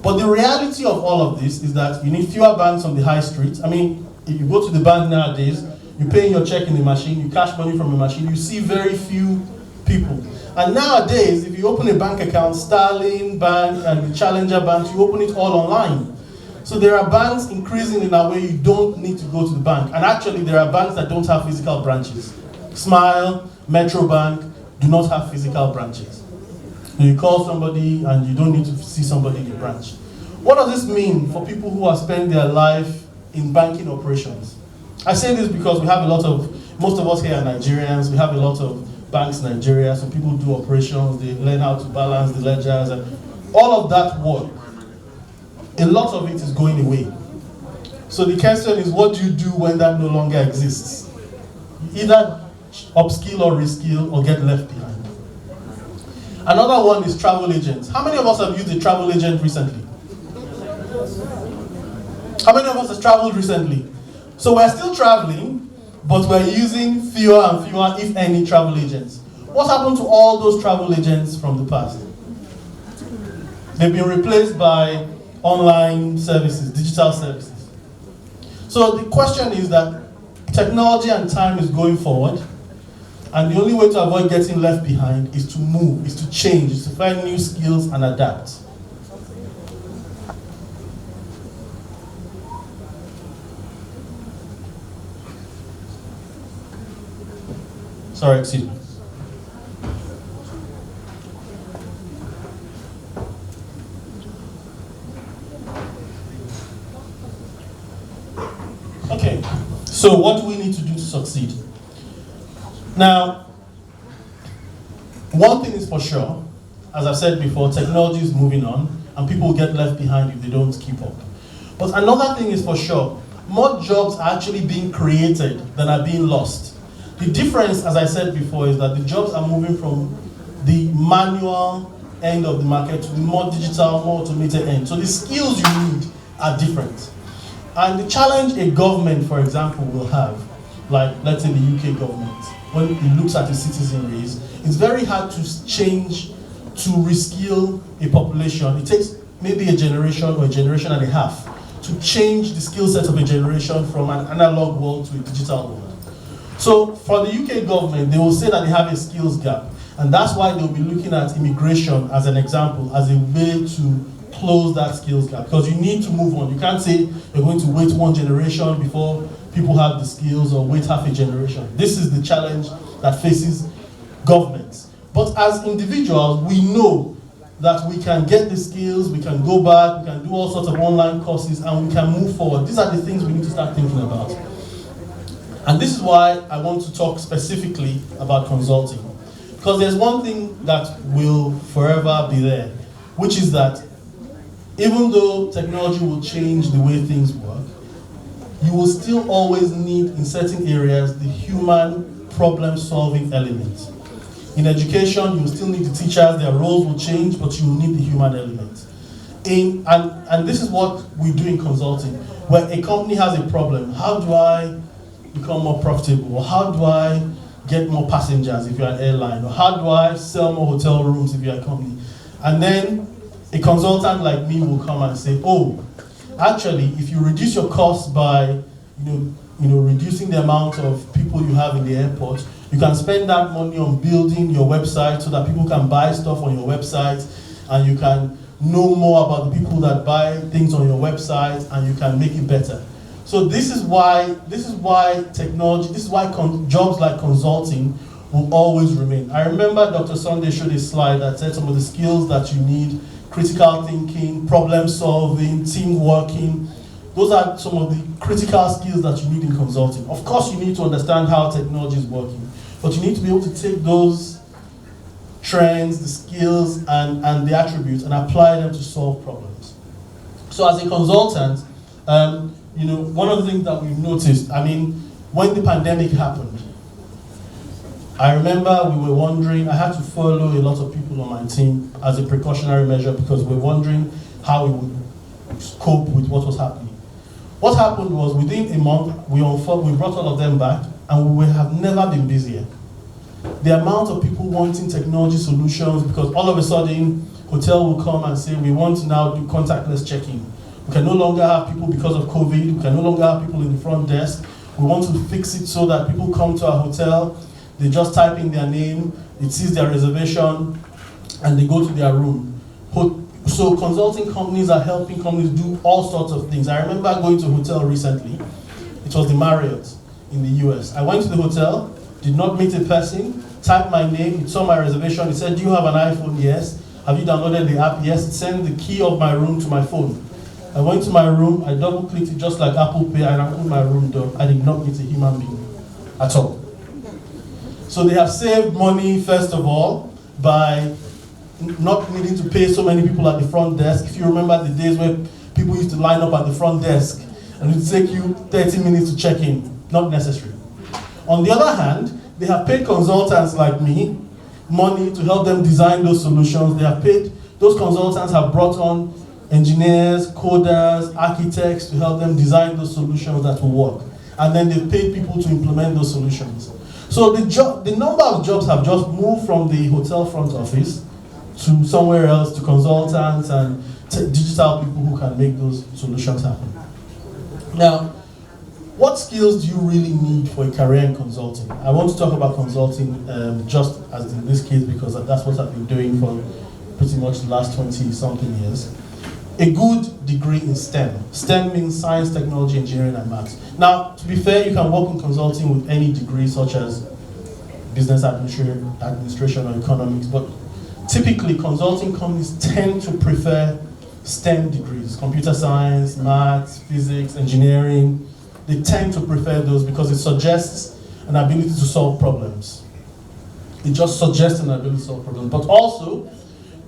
But the reality of all of this is that you need fewer banks on the high street. I mean, if you go to the bank nowadays, you pay your check in the machine, you cash money from a machine, you see very few people. And nowadays, if you open a bank account, Starling Bank and the Challenger Bank, you open it all online. So there are banks increasing in a way you don't need to go to the bank. And actually, there are banks that don't have physical branches. Smile, Metro Bank do not have physical branches. You call somebody and you don't need to see somebody in the branch. What does this mean for people who have spent their life in banking operations? I say this because we have most of us here are Nigerians, we have a lot of banks in Nigeria, so people do operations, they learn how to balance the ledgers, and all of that work, a lot of it is going away. So the question is, what do you do when that no longer exists? You either upskill or reskill or get left behind. Another one is travel agents. How many of us have used a travel agent recently? How many of us have traveled recently? So we're still traveling, but we're using fewer and fewer, if any, travel agents. What happened to all those travel agents from the past? They've been replaced by online services, digital services. So the question is that technology and time is going forward, and the only way to avoid getting left behind is to move, is to change, is to find new skills and adapt. Sorry, excuse me. Okay, so what do we need to do to succeed? Now, one thing is for sure, as I've said before, technology is moving on and people will get left behind if they don't keep up. But another thing is for sure, more jobs are actually being created than are being lost. The difference, as I said before, is that the jobs are moving from the manual end of the market to the more digital, more automated end. So the skills you need are different. And the challenge a government, for example, will have, like let's say the UK government, when it looks at its citizenries, it's very hard to change, to reskill a population. It takes maybe a generation or a generation and a half to change the skill set of a generation from an analog world to a digital world. So for the UK government, they will say that they have a skills gap. And that's why they'll be looking at immigration as an example, as a way to close that skills gap. Because you need to move on. You can't say you're going to wait one generation before people have the skills or wait half a generation. This is the challenge that faces governments. But as individuals, we know that we can get the skills, we can go back, we can do all sorts of online courses, and we can move forward. These are the things we need to start thinking about. And this is why I want to talk specifically about consulting. Because there's one thing that will forever be there, which is that even though technology will change the way things work, you will still always need, in certain areas, the human problem-solving element. In education, you will still need the teachers, their roles will change, but you will need the human element. And this is what we do in consulting. When a company has a problem, how do I become more profitable? Or how do I get more passengers if you're an airline? Or how do I sell more hotel rooms if you're a company? And then a consultant like me will come and say, oh, actually, if you reduce your costs by reducing the amount of people you have in the airport, you can spend that money on building your website so that people can buy stuff on your website, and you can know more about the people that buy things on your website, and you can make it better. So this is why technology, this is why jobs like consulting will always remain. I remember Dr. Sunday showed a slide that said some of the skills that you need: critical thinking, problem solving, team working. Those are some of the critical skills that you need in consulting. Of course, you need to understand how technology is working, but you need to be able to take those trends, the skills, and the attributes and apply them to solve problems. So as a consultant, one of the things that we've noticed, when the pandemic happened, I remember we were wondering, I had to furlough a lot of people on my team as a precautionary measure because we were wondering how we would cope with what was happening. What happened was, within a month, we brought all of them back, and we have never been busier. The amount of people wanting technology solutions, because all of a sudden, hotel will come and say, we want to now do contactless check-in. We can no longer have people because of COVID. We can no longer have people in the front desk. We want to fix it so that people come to our hotel, they just type in their name, it sees their reservation, and they go to their room. So consulting companies are helping companies do all sorts of things. I remember going to a hotel recently. It was the Marriott in the US. I went to the hotel, did not meet a person, typed my name, it saw my reservation, it said, do you have an iPhone? Yes. Have you downloaded the app? Yes. It sent the key of my room to my phone. I went to my room, I double clicked it just like Apple Pay, and I opened my room door. I did not meet a human being at all. So they have saved money, first of all, by not needing to pay so many people at the front desk. If you remember the days where people used to line up at the front desk and it would take you 30 minutes to check in, not necessary. On the other hand, they have paid consultants like me money to help them design those solutions. They have paid, those consultants have brought on engineers, coders, architects to help them design those solutions that will work. And then they've paid people to implement those solutions. So the number of jobs have just moved from the hotel front office to somewhere else, to consultants and digital people who can make those solutions happen. Now, what skills do you really need for a career in consulting? I want to talk about consulting just as in this case because that's what I've been doing for pretty much the last 20-something years. A good degree in STEM. STEM means science, technology, engineering, and maths. Now, to be fair, you can work in consulting with any degree such as business administration or economics, but typically consulting companies tend to prefer STEM degrees, computer science, maths, physics, engineering. They tend to prefer those because it suggests an ability to solve problems. It just suggests an ability to solve problems, but also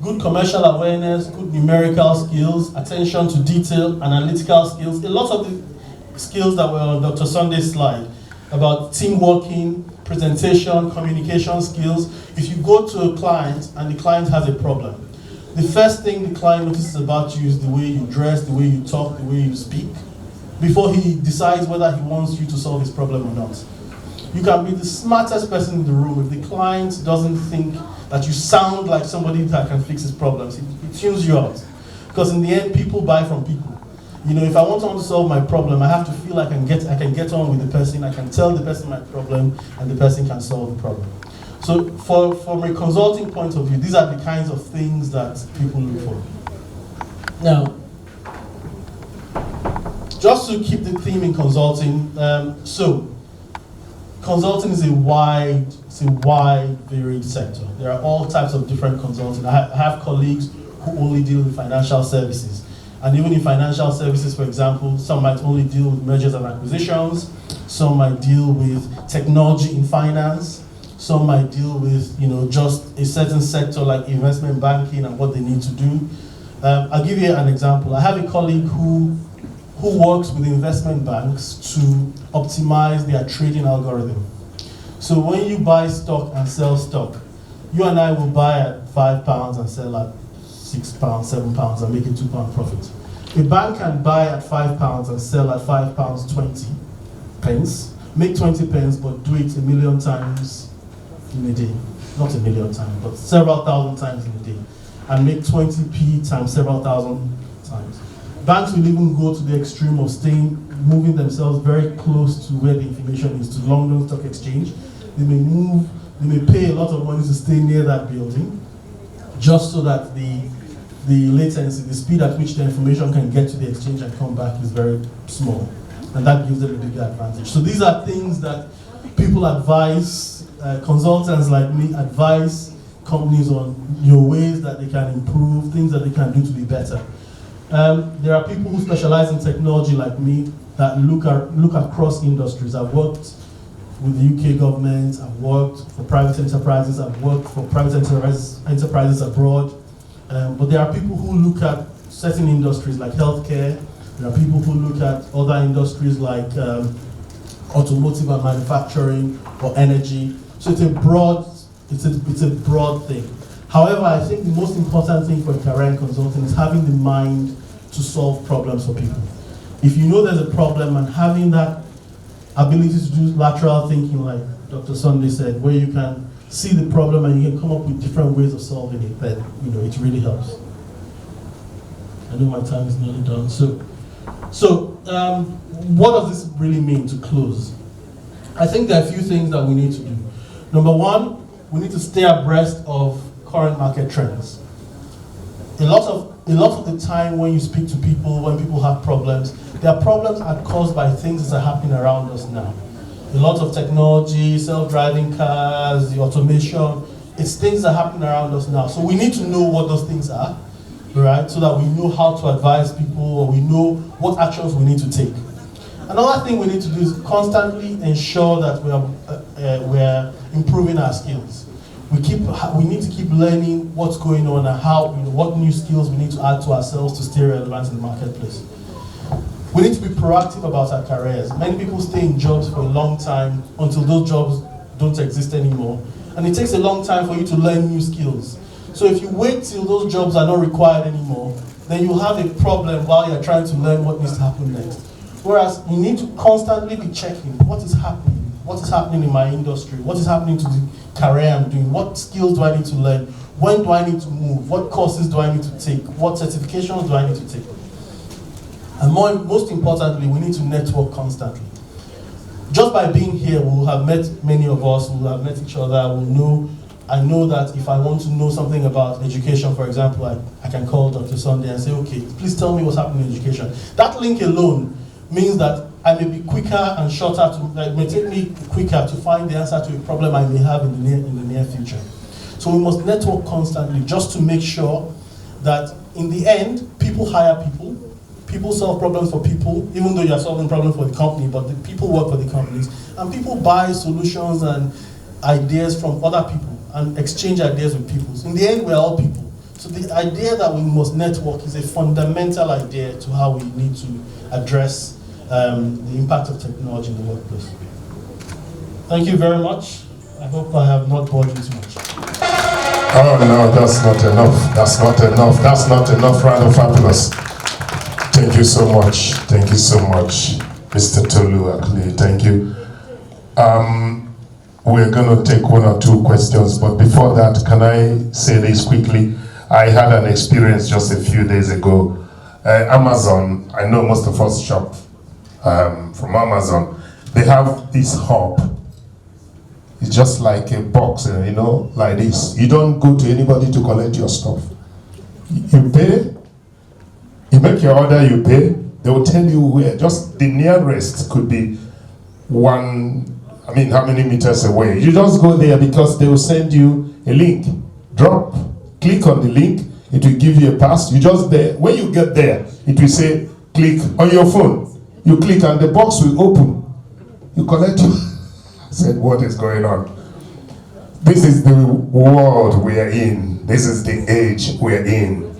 good commercial awareness, good numerical skills, attention to detail, analytical skills. A lot of the skills that were on Dr. Sunday's slide about team working, presentation, communication skills. If you go to a client and the client has a problem, the first thing the client notices about you is the way you dress, the way you talk, the way you speak, before he decides whether he wants you to solve his problem or not. You can be the smartest person in the room. If the client doesn't think that you sound like somebody that can fix his problems, it tunes you out. Because in the end, people buy from people. You know, if I want someone to solve my problem, I have to feel I can get on with the person, I can tell the person my problem, and the person can solve the problem. So from a consulting point of view, these are the kinds of things that people look for. Now, just to keep the theme in consulting, consulting is a wide, varied sector. There are all types of different consulting. I have colleagues who only deal with financial services. And even in financial services, for example, some might only deal with mergers and acquisitions, some might deal with technology in finance, some might deal with, just a certain sector like investment banking and what they need to do. I'll give you an example. I have a colleague who works with investment banks to optimize their trading algorithm. So when you buy stock and sell stock, you and I will buy at £5 and sell at £6, £7 and make a £2 profit. A bank can buy at £5 and sell at £5 20 pence, make 20 pence, but do it a million times in a day. Not a million times, but several thousand times in a day, and make 20p times several thousand times. Banks will even go to the extreme of moving themselves very close to where the information is, to London Stock Exchange. They may pay a lot of money to stay near that building, just so that the latency, the speed at which the information can get to the exchange and come back is very small. And that gives them a bigger advantage. So these are things that people advise, consultants like me advise companies on ways that they can improve, things that they can do to be better. There are people who specialize in technology like me that look across industries. I've worked with the UK government, I've worked for private enterprises, I've worked for private enterprises abroad. But there are people who look at certain industries like healthcare. There are people who look at other industries like automotive and manufacturing or energy. So it's a broad thing. However, I think the most important thing for a career in consulting is having the mind to solve problems for people. If you know there's a problem and having that ability to do lateral thinking, like Dr. Sunday said, where you can see the problem and you can come up with different ways of solving it, then it really helps. I know my time is nearly done. So what does this really mean to close? I think there are a few things that we need to do. Number one, we need to stay abreast of current market trends. A lot of the time when you speak to people, when people have problems, their problems are caused by things that are happening around us now. A lot of technology, self-driving cars, the automation, it's things that are happening around us now. So we need to know what those things are, right? So that we know how to advise people, or we know what actions we need to take. Another thing we need to do is constantly ensure that we're improving our skills. We need to keep learning what's going on and how, what new skills we need to add to ourselves to stay relevant in the marketplace. We need to be proactive about our careers. Many people stay in jobs for a long time until those jobs don't exist anymore. And it takes a long time for you to learn new skills. So if you wait till those jobs are not required anymore, then you'll have a problem while you're trying to learn what needs to happen next. Whereas you need to constantly be checking what is happening in my industry, what is happening to the career I'm doing, what skills do I need to learn, when do I need to move, what courses do I need to take, what certifications do I need to take. And most importantly, we need to network constantly. Just by being here, we'll have met many of us, we'll have met each other, I know that if I want to know something about education, for example, I can call Dr. Sunday and say, okay, please tell me what's happening in education. That link alone means that I may be quicker and shorter, it may take me quicker to find the answer to a problem I may have in the near future. So we must network constantly just to make sure that in the end, people hire people, people solve problems for people, even though you're solving problems for the company, but the people work for the companies, and people buy solutions and ideas from other people and exchange ideas with people. So in the end, we're all people. So the idea that we must network is a fundamental idea to how we need to address the impact of technology in the workplace. Thank you very much. I hope I have not bored you too much. Oh no, that's not enough. That's not enough. That's not enough. Round of applause. Thank you so much. Thank you so much, Mr. Tolu Akli. Thank you. We're going to take one or two questions, but before that, can I say this quickly? I had an experience just a few days ago. Amazon, I know most of us shop from Amazon. They have this hub. It's just like a box, like this. You don't go to anybody to collect your stuff. You pay, you make your order, you pay. They will tell you where. Just the nearest could be how many meters away. You just go there because they will send you a link. Click on the link, it will give you a pass. You just there. When you get there, it will say, click on your phone. You click and the box will open. You collect your... I said, what is going on? This is the world we are in. This is the age we are in.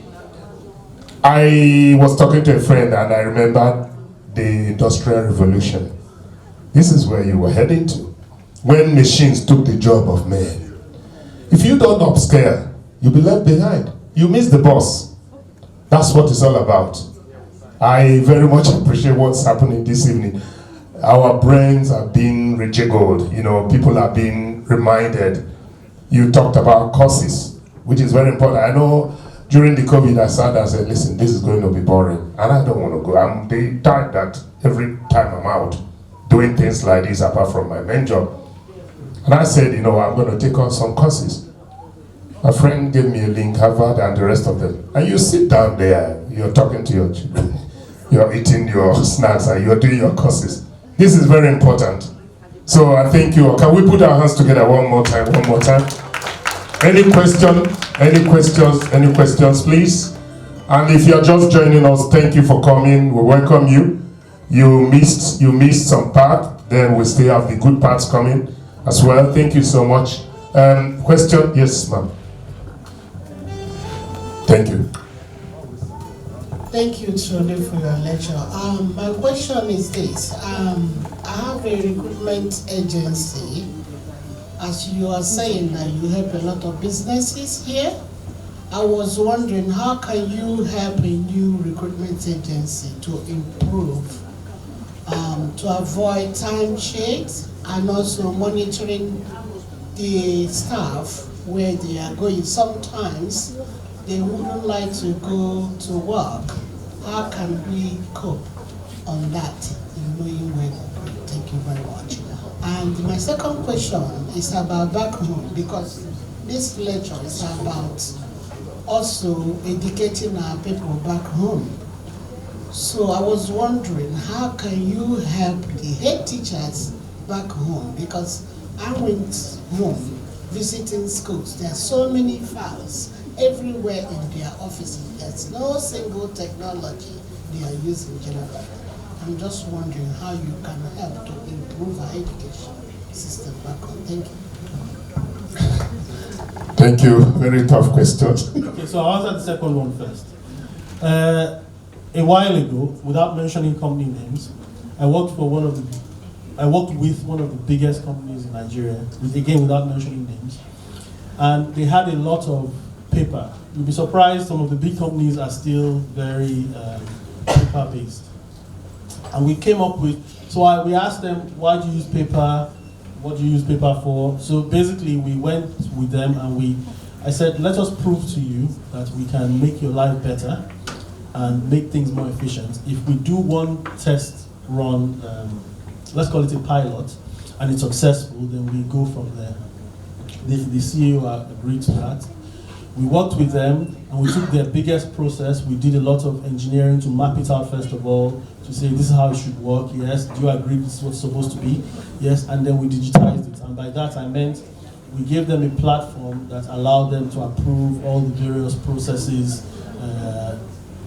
I was talking to a friend and I remembered the Industrial Revolution. This is where you were heading to. When machines took the job of men. If you don't upscale, you'll be left behind. You miss the bus. That's what it's all about. I very much appreciate what's happening this evening. Our brains are being rejiggled. People are being reminded. You talked about courses, which is very important. I know during the COVID, I sat and said, listen, this is going to be boring. And I don't want to go. I'm the type that every time I'm out doing things like this, apart from my main job. And I said, I'm going to take on some courses. A friend gave me a link, Harvard and the rest of them. And you sit down there, you're talking to your children, you're eating your snacks and you're doing your courses. This is very important. So I thank you. Can we put our hands together one more time? Any questions, please? And if you're just joining us, thank you for coming. We welcome you. You missed some part, then we still have the good parts coming as well. Thank you so much. Question? Yes, ma'am. Thank you. Thank you, Tolu, for your lecture. My question is this. I have a recruitment agency. As you are saying that you help a lot of businesses here, I was wondering how can you help a new recruitment agency to improve, to avoid time cheats and also monitoring the staff where they are going, sometimes they wouldn't like to go to work. How can we cope on that in knowing where they're going? Thank you very much. And my second question is about back home, because this lecture is about also educating our people back home. So I was wondering, how can you help the head teachers back home? Because I went home visiting schools. There are so many files everywhere in their offices. There's no single technology they are using generally. I'm just wondering how you can help to improve our education system back home. Thank you. Thank you. Very tough question. Okay, so I'll answer the second one first. A while ago, without mentioning company names, I worked with one of the biggest companies in Nigeria, again without mentioning names, and they had a lot of paper. You'll be surprised, some of the big companies are still very paper-based. And we came up with, we asked them, why do you use paper? What do you use paper for? So basically we went with them and I said, let us prove to you that we can make your life better and make things more efficient. If we do one test run, let's call it a pilot, and it's successful, then we go from there. The CEO agreed to that. We worked with them and we took their biggest process. We did a lot of engineering to map it out first of all, to say this is how it should work, yes, do you agree this is what's supposed to be? Yes, and then we digitized it. And by that I meant we gave them a platform that allowed them to approve all the various processes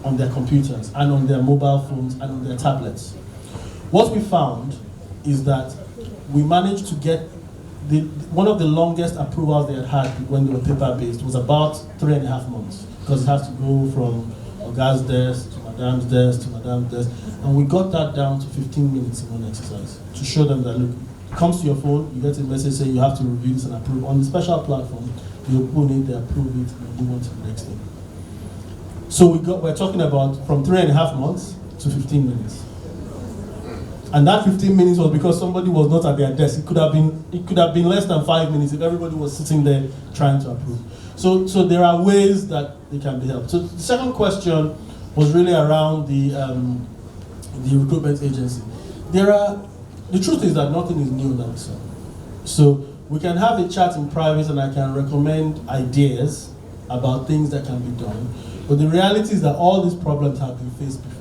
on their computers and on their mobile phones and on their tablets. What we found is that we managed to get one of the longest approvals they had when they were paper-based was about 3.5 months, because it has to go from Oga's desk to Madam's desk to Madam's desk, and we got that down to 15 minutes in one exercise to show them that, look, it comes to your phone, you get a message saying you have to review this and approve. On the special platform, you open it, they approve it, and move on to the next thing. So we're talking about from 3.5 months to 15 minutes. And that 15 minutes was because somebody was not at their desk. It could have been less than 5 minutes if everybody was sitting there trying to approve. So there are ways that they can be helped. So the second question was really around the recruitment agency. The truth is that nothing is new under the sun. So we can have a chat in private and I can recommend ideas about things that can be done. But the reality is that all these problems have been faced before.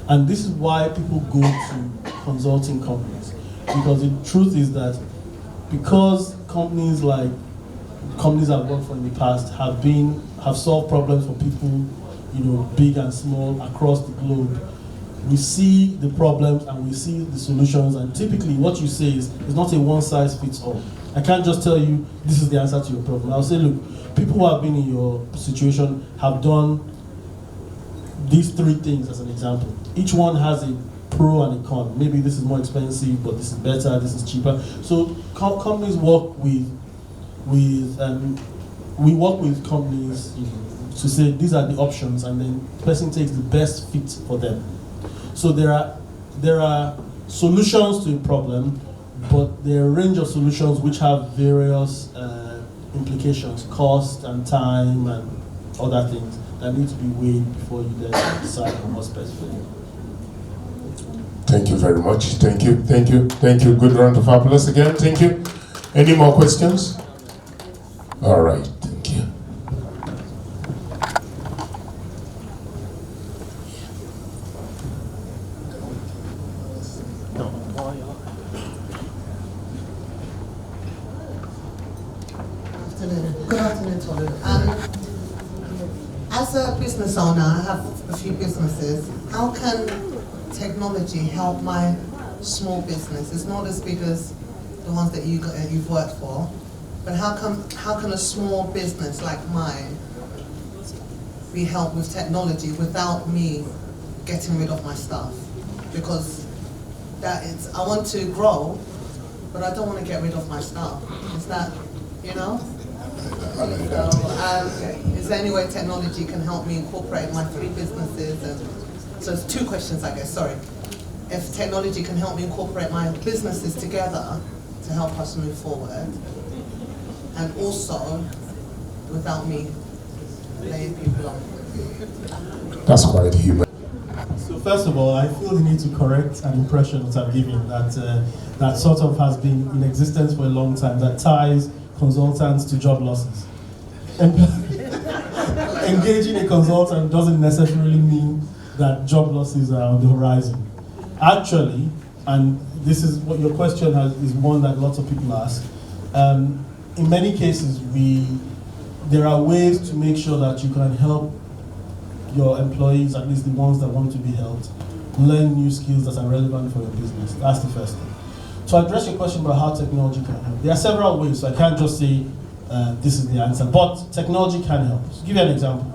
And this is why people go to consulting companies. Because the truth is that because companies I've worked for in the past have solved problems for people, big and small across the globe, we see the problems and we see the solutions, and typically what you say is it's not a one-size-fits-all. I can't just tell you this is the answer to your problem. I'll say, look, people who have been in your situation have done these 3 things as an example. Each one has a pro and a con. Maybe this is more expensive, but this is better, this is cheaper. So companies work we work with companies to say these are the options, and then the person takes the best fit for them. So there are solutions to a problem, but there are a range of solutions which have various implications, cost and time and other things that need to be weighed before you then decide on what's best for you. Thank you very much. Thank you. Good round of applause again. Thank you. Any more questions? All right. Thank you. Good afternoon, Tolu. As a business owner, I have a few businesses. How can technology help my small business? It's not as big as the ones that you've worked for, but how can a small business like mine be helped with technology without me getting rid of my stuff? Because I want to grow, but I don't want to get rid of my stuff. Is that, So, is there any way technology can help me incorporate my 3 businesses? So it's 2 questions, I guess, sorry. If technology can help me incorporate my businesses together to help us move forward. and also without me laying people off. That's quite human. So first of all, I feel the need to correct an impression that I'm giving that that sort of has been in existence for a long time, that ties consultants to job losses. Engaging a consultant doesn't necessarily mean that job losses are on the horizon. Actually, and this is what your question is one that lots of people ask, in many cases there are ways to make sure that you can help your employees, at least the ones that want to be helped, learn new skills that are relevant for your business. That's the first thing. To address your question about how technology can help, there are several ways, so I can't just say this is the answer, but technology can help. To give you an example,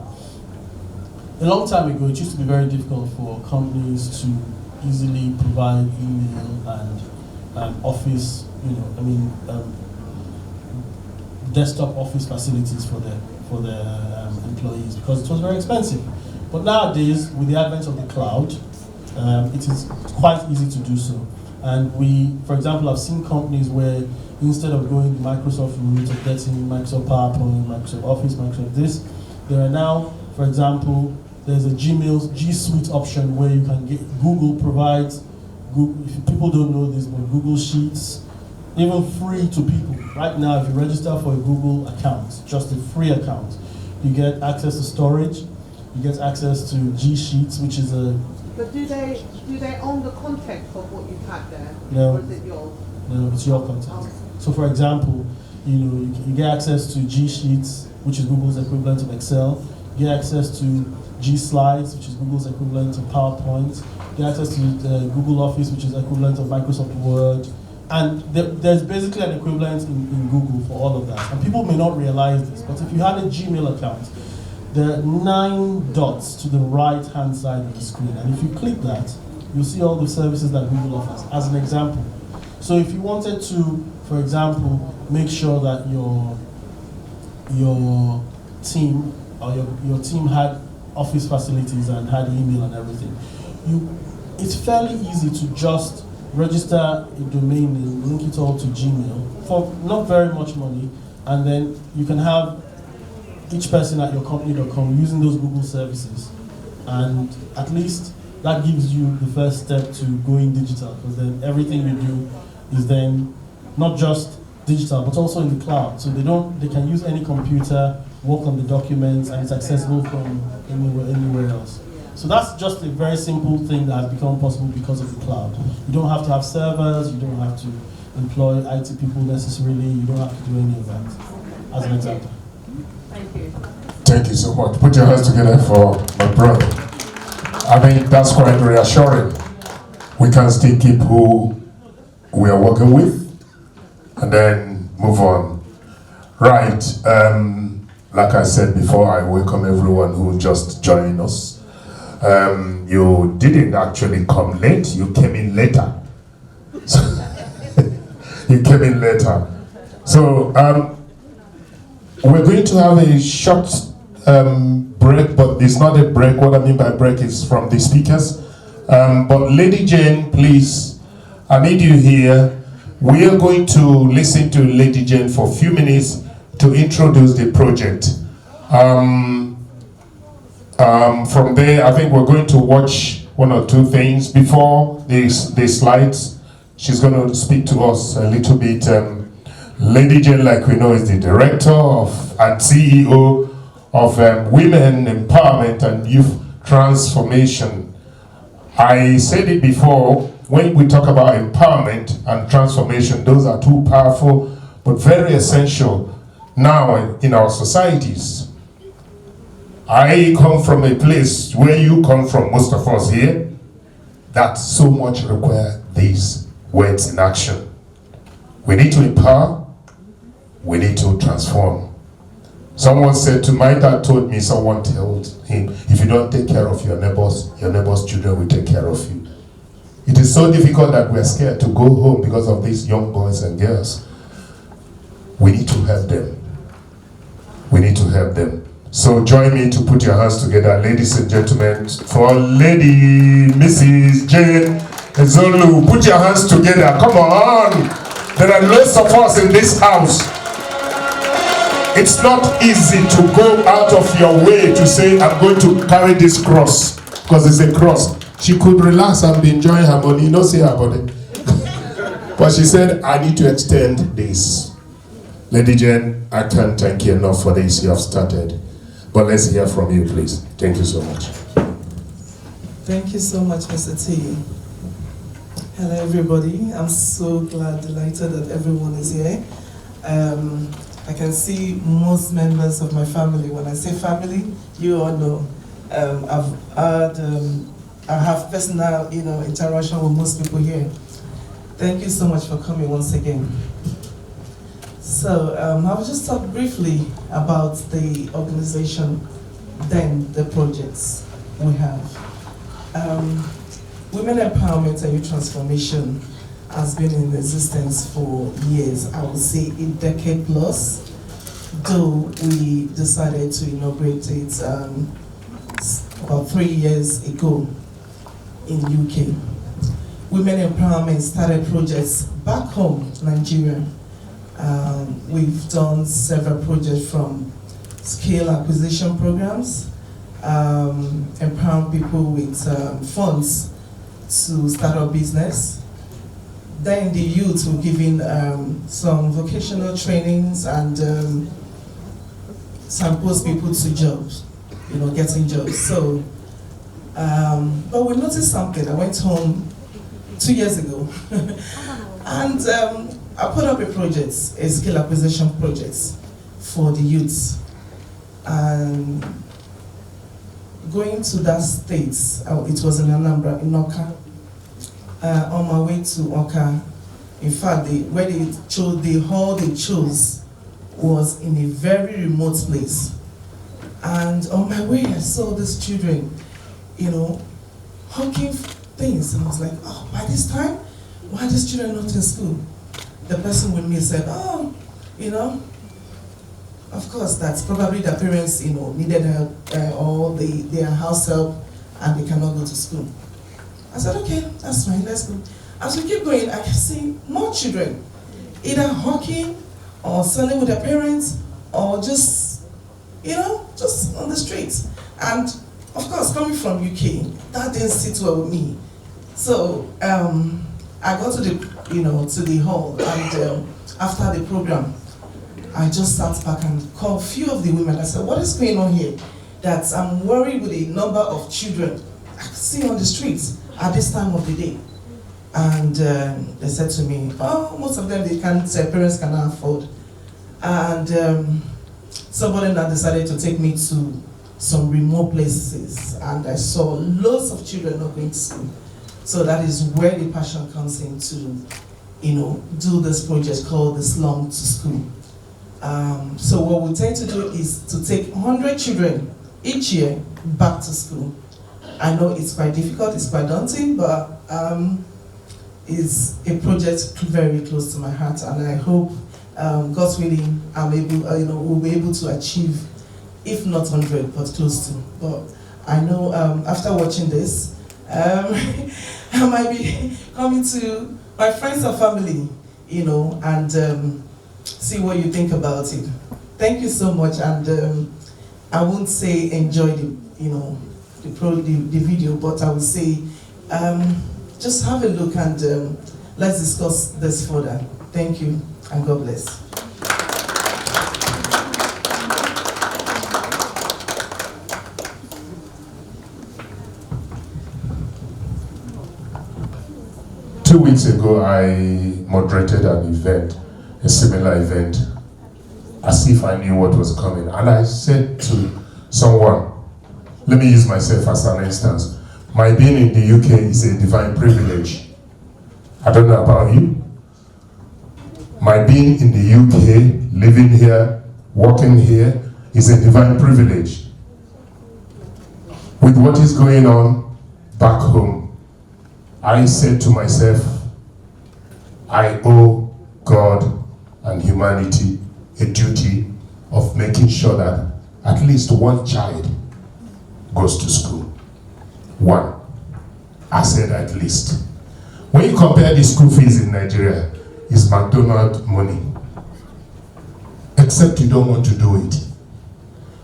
a long time ago, it used to be very difficult for companies to easily provide email and office, desktop office facilities for their employees because it was very expensive. But nowadays, with the advent of the cloud, it is quite easy to do so. And we, for example, have seen companies where instead of going the Microsoft route of getting Microsoft PowerPoint, Microsoft Office, Microsoft this, there are now, for example, there's a Gmail G Suite option where you can get, Google provides, if people don't know this, but Google Sheets, even free to people. Right now, if you register for a Google account, just a free account, you get access to storage, you get access to G Sheets, which is a... But do they own the content of what you've had there? No. Or is it yours? No, it's your content. So for example, you get access to G Sheets, which is Google's equivalent of Excel. You get access to G Slides, which is Google's equivalent of PowerPoint. You get access to Google Office, which is equivalent of Microsoft Word. And there's basically an equivalent in Google for all of that. And people may not realize this, but if you had a Gmail account, there are 9 dots to the right-hand side of the screen. And if you click that, you'll see all the services that Google offers, as an example. So if you wanted to, for example, make sure that your team or your team had office facilities and had email and everything, it's fairly easy to just register a domain name, link it all to Gmail for not very much money, and then you can have each person at your company.com using those Google services, and at least that gives you the first step to going digital, because then everything you do is then not just digital but also in the cloud. So they can use any computer, work on the documents, and it's accessible from anywhere else. So that's just a very simple thing that has become possible because of the cloud. You don't have to have servers, you don't have to employ IT people necessarily, you don't have to do any of that, as an example. Thank you. Thank you so much. Put your hands together for my brother. I mean, that's quite reassuring. We can still keep who we are working with and then move on. Right, like I said before, I welcome everyone who just joined us. You didn't actually come late, you came in later. You came in later. So we're going to have a short break, but it's not a break. What I mean by break is from the speakers. But Lady Jane, please, I need you here. We are going to listen to Lady Jane for a few minutes to introduce the project. From there, I think we're going to watch one or two things before the slides. She's going to speak to us a little bit. Lady Jane, like we know, is the director and CEO of Women Empowerment and Youth Transformation. I said it before, when we talk about empowerment and transformation, those are two powerful but very essential now in our societies. I come from a place where you come from, most of us here, that so much require these words in action. We need to empower, we need to transform. Someone said to my dad, told me, someone told him, if you don't take care of your neighbor's children will take care of you. It is so difficult that we're scared to go home because of these young boys and girls. We need to help them. We need to help them. So join me to put your hands together, ladies and gentlemen, for Lady Mrs. Jane Ezolu. Put your hands together, come on. There are lots of us in this house. It's not easy to go out of your way to say, I'm going to carry this cross, because it's a cross. She could relax and be enjoying her money, not say her body. But she said, I need to extend this. Lady Jane, I can't thank you enough for this you have started. But let's hear from you, please. Thank you so much. Thank you so much, Mr. T. Hello, everybody. I'm so delighted that everyone is here. I can see most members of my family. When I say family, you all know. I have personal, interaction with most people here. Thank you so much for coming once again. So I will just talk briefly about the organization, then the projects we have. Women Empowerment and Youth Transformation has been in existence for years, I would say a decade plus, though we decided to inaugurate it about 3 years ago in UK. Women Empowerment started projects back home, Nigeria. We've done several projects from scale acquisition programs, empowering people with funds to start a business. Then the youth were given some vocational trainings and signpost people to jobs, getting jobs. So, but we noticed something. I went home 2 years ago and I put up a project, a skill acquisition project for the youths. And going to that state, it was in Anambra, in Oka. On my way to Oka, in fact, where they chose, the hall they chose was in a very remote place. And on my way, I saw these children, hawking things. And I was like, oh, by this time, why are these children not in school? The person with me said, oh, of course, that's probably their parents, needed help or they are house help and they cannot go to school. I said, okay, that's fine, let's go. As we keep going, I can see more children, either hawking or selling with their parents or just, just on the streets. And of course, coming from UK, that didn't sit well with me. So I got to the hall, and after the program, I just sat back and called a few of the women. I said, what is going on here? That I'm worried with the number of children I see on the streets at this time of the day. And they said to me, oh, most of them, their parents cannot afford. And somebody now decided to take me to some remote places, and I saw lots of children not going to school. So that is where the passion comes in to, do this project called the Slum to School. So what we tend to do is to take 100 children each year back to school. I know it's quite difficult, it's quite daunting, but it's a project very close to my heart, and I hope, God's willing, we'll be able to achieve, if not 100, but close to. But I know after watching this, I might be coming to my friends and family, and see what you think about it. Thank you so much, and I won't say enjoy the video, but I will say just have a look and let's discuss this further. Thank you, and God bless. Two weeks ago, I moderated an event, a similar event, as if I knew what was coming. And I said to someone, let me use myself as an instance. My being in the UK is a divine privilege. I don't know about you. My being in the UK, living here, working here, is a divine privilege. With what is going on back home, I said to myself, I owe God and humanity a duty of making sure that at least one child goes to school. One. I said at least. When you compare the school fees in Nigeria, it's McDonald's money. A except you don't want to do it.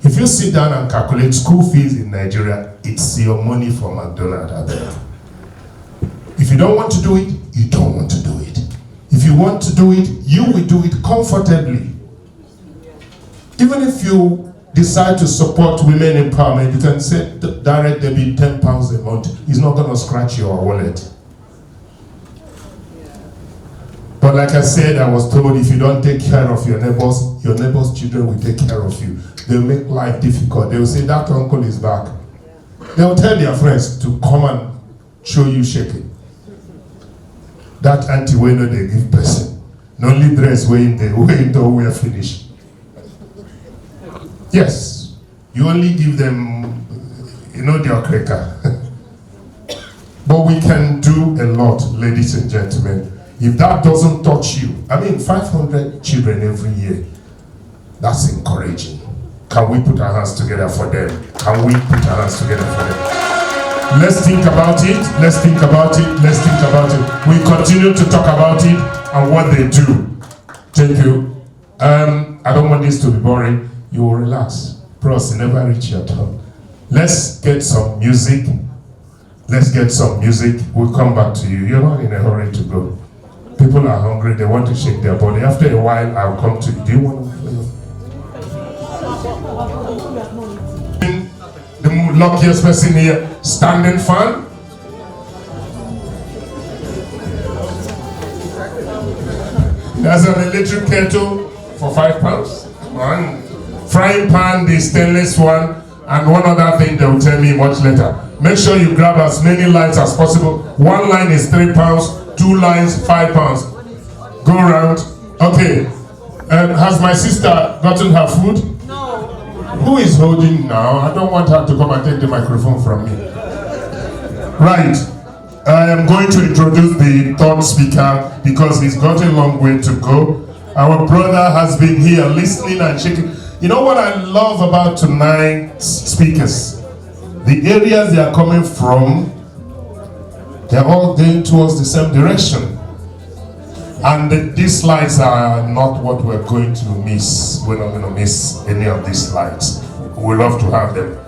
If you sit down and calculate school fees in Nigeria, it's your money for McDonald's out there. If you don't want to do it, you don't want to do it. If you want to do it, you will do it comfortably. Even if you decide to support women empowerment, you can say direct debit £10 a month. It's not going to scratch your wallet. But like I said, I was told if you don't take care of your neighbor's children will take care of you. They'll make life difficult. They'll say, that uncle is back. They'll tell their friends to come and show you shaking. That auntie wey no dey give person. No only dress wey in the wear finish. Yes, you only give them, their cracker. But we can do a lot, ladies and gentlemen. If that doesn't touch you, 500 children every year, that's encouraging. Can we put our hands together for them? Can we put our hands together for them? Let's think about it, let's think about it, let's think about it. We continue to talk about it and what they do. Thank you. I don't want this to be boring. You will relax. Pros, never reach your turn. Let's get some music. Let's get some music. We'll come back to you. You're not in a hurry to go. People are hungry, they want to shake their body. After a while, I'll come to you. Do you want to play? The luckiest person here, standing fan. There's an electric kettle for £5. One frying pan, the stainless one, and one other thing they'll tell me much later. Make sure you grab as many lines as possible. One line is £3, 2 lines, £5. Go around. Okay. Has my sister gotten her food? Who is holding now? I don't want her to come and take the microphone from me. Right. I am going to introduce the third speaker because he's got a long way to go. Our brother has been here listening and shaking. You know what I love about tonight's speakers? The areas they are coming from, they're all going towards the same direction. And these slides are not what we're going to miss. We're not going to miss any of these slides. We love to have them.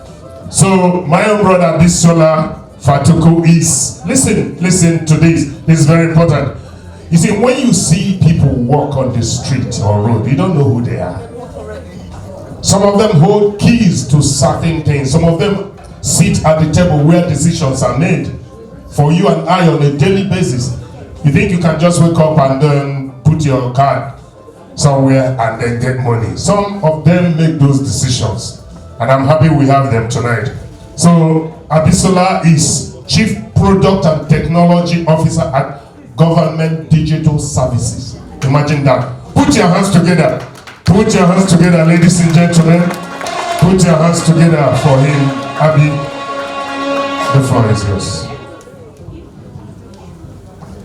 So my own brother Bisola Fatuku is, listen to this. This is very important. You see, when you see people walk on the street or road, you don't know who they are. Some of them hold keys to certain things. Some of them sit at the table where decisions are made for you and I on a daily basis. You think you can just wake up and then put your card somewhere and then get money. Some of them make those decisions, and I'm happy we have them tonight. So Abisola is Chief Product and Technology Officer at Government Digital Services. Imagine that. Put your hands together. Put your hands together, ladies and gentlemen. Put your hands together for him. Abi, the floor is yours.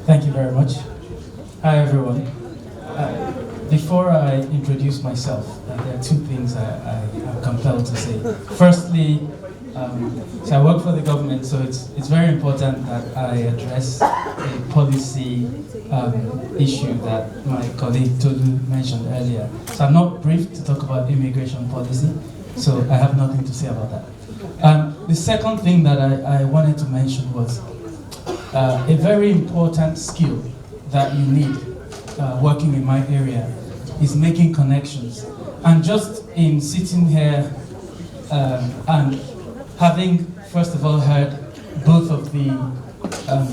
Thank you very much. Hi everyone. Before I introduce myself, there are two things I am compelled to say. Firstly, so I work for the government, so it's very important that I address a policy issue that my colleague Tolu mentioned earlier. So I'm not briefed to talk about immigration policy, so I have nothing to say about that. The second thing that I wanted to mention was a very important skill that you need working in my area is making connections. And just in sitting here and having, first of all, heard both of the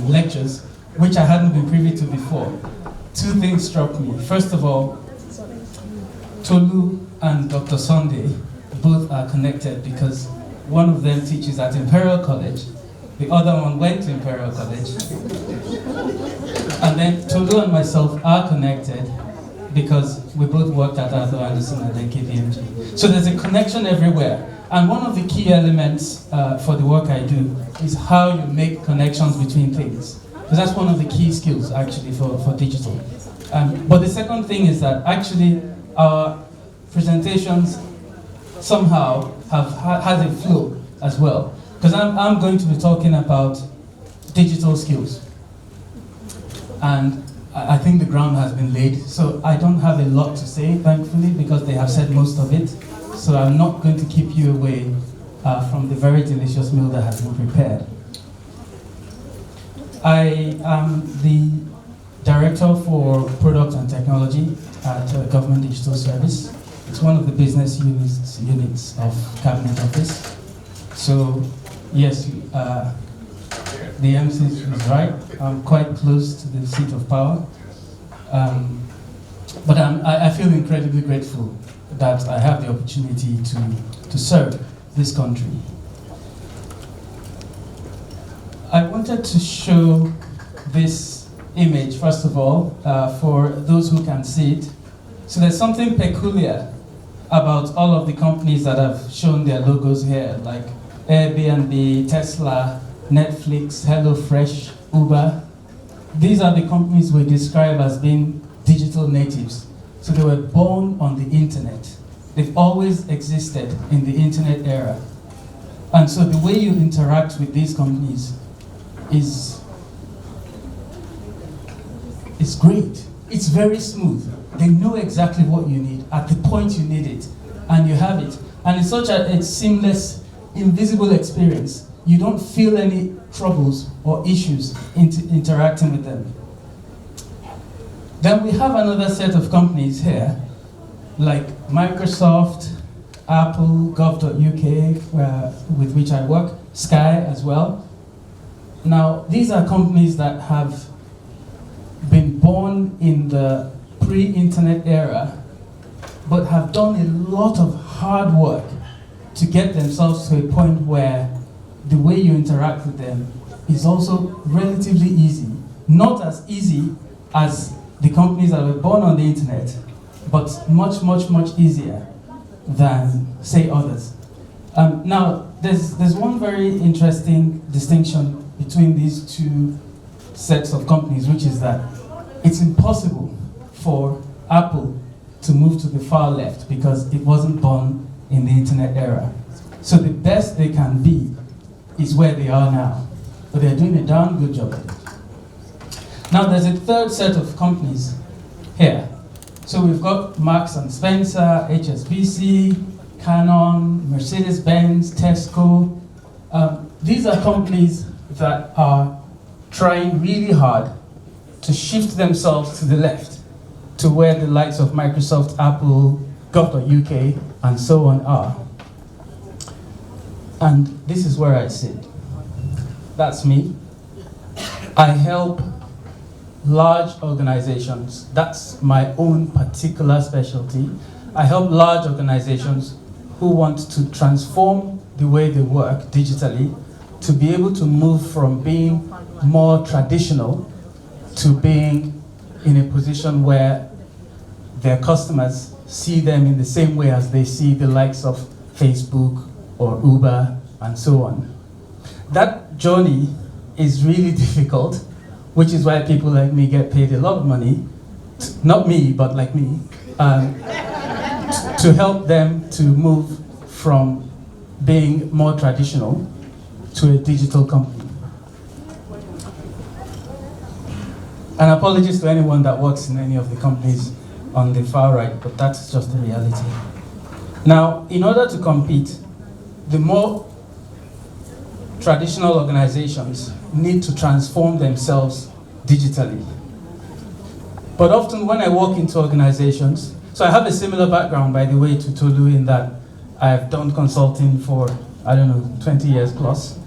lectures, which I hadn't been privy to before, two things struck me. First of all, Tolu and Dr. Sunday both are connected because one of them teaches at Imperial College, the other one went to Imperial College. And then Tolu and myself are connected because we both worked at Arthur Anderson and then KPMG. So there's a connection everywhere. And one of the key elements for the work I do is how you make connections between things. Because that's one of the key skills actually for digital. But the second thing is that actually our presentations somehow has a flow as well. Because I'm going to be talking about digital skills. And I think the ground has been laid. So I don't have a lot to say, thankfully, because they have said most of it. So I'm not going to keep you away from the very delicious meal that has been prepared. I am the Director for Product and Technology at Government Digital Service. It's one of the business units of Cabinet Office. So, yes, the MC is right. I'm quite close to the seat of power. But I feel incredibly grateful that I have the opportunity to serve this country. I wanted to show this image, first of all, for those who can see it. So there's something peculiar about all of the companies that have shown their logos here, like Airbnb, Tesla, Netflix, HelloFresh, Uber. These are the companies we describe as being digital natives. So they were born on the internet. They've always existed in the internet era. And so the way you interact with these companies is great. It's very smooth. They know exactly what you need at the point you need it, and you have it. And it's such a seamless, invisible experience. You don't feel any troubles or issues interacting with them. Then we have another set of companies here, like Microsoft, Apple, Gov.uk, with which I work, Sky as well. Now, these are companies that have been born in the pre-internet era, but have done a lot of hard work to get themselves to a point where the way you interact with them is also relatively easy. Not as easy as the companies that were born on the internet, but much, much, much easier than, say, others. Now, there's one very interesting distinction between these two sets of companies, which is that it's impossible for Apple to move to the far left because it wasn't born in the internet era. So the best they can be is where they are now. But they're doing a darn good job of it. Now there's a third set of companies here. So we've got Marks and Spencer, HSBC, Canon, Mercedes-Benz, Tesco. These are companies that are trying really hard to shift themselves to the left, to where the likes of Microsoft, Apple, Gov.uk, and so on are. And this is where I sit. That's me. I help large organizations. That's my own particular specialty. I help large organizations who want to transform the way they work digitally to be able to move from being more traditional to being in a position where their customers see them in the same way as they see the likes of Facebook or Uber and so on. That journey is really difficult, which is why people like me get paid a lot of money, not me, but like me, to help them to move from being more traditional to a digital company. And apologies to anyone that works in any of the companies on the far right, but that's just the reality. Now, in order to compete, the more traditional organizations need to transform themselves digitally. But often when I walk into organizations, so I have a similar background, by the way, to Tolu, in that I've done consulting for, 20 years plus,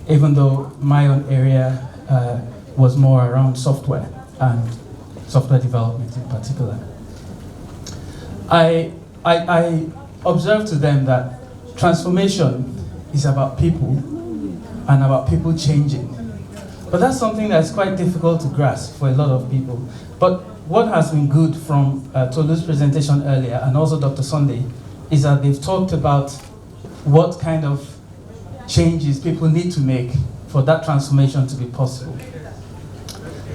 even though my own area was more around software and software development in particular. I observe to them that transformation is about people and about people changing. But that's something that's quite difficult to grasp for a lot of people. But what has been good from Tolu's presentation earlier, and also Dr. Sunday, is that they've talked about what kind of changes people need to make for that transformation to be possible.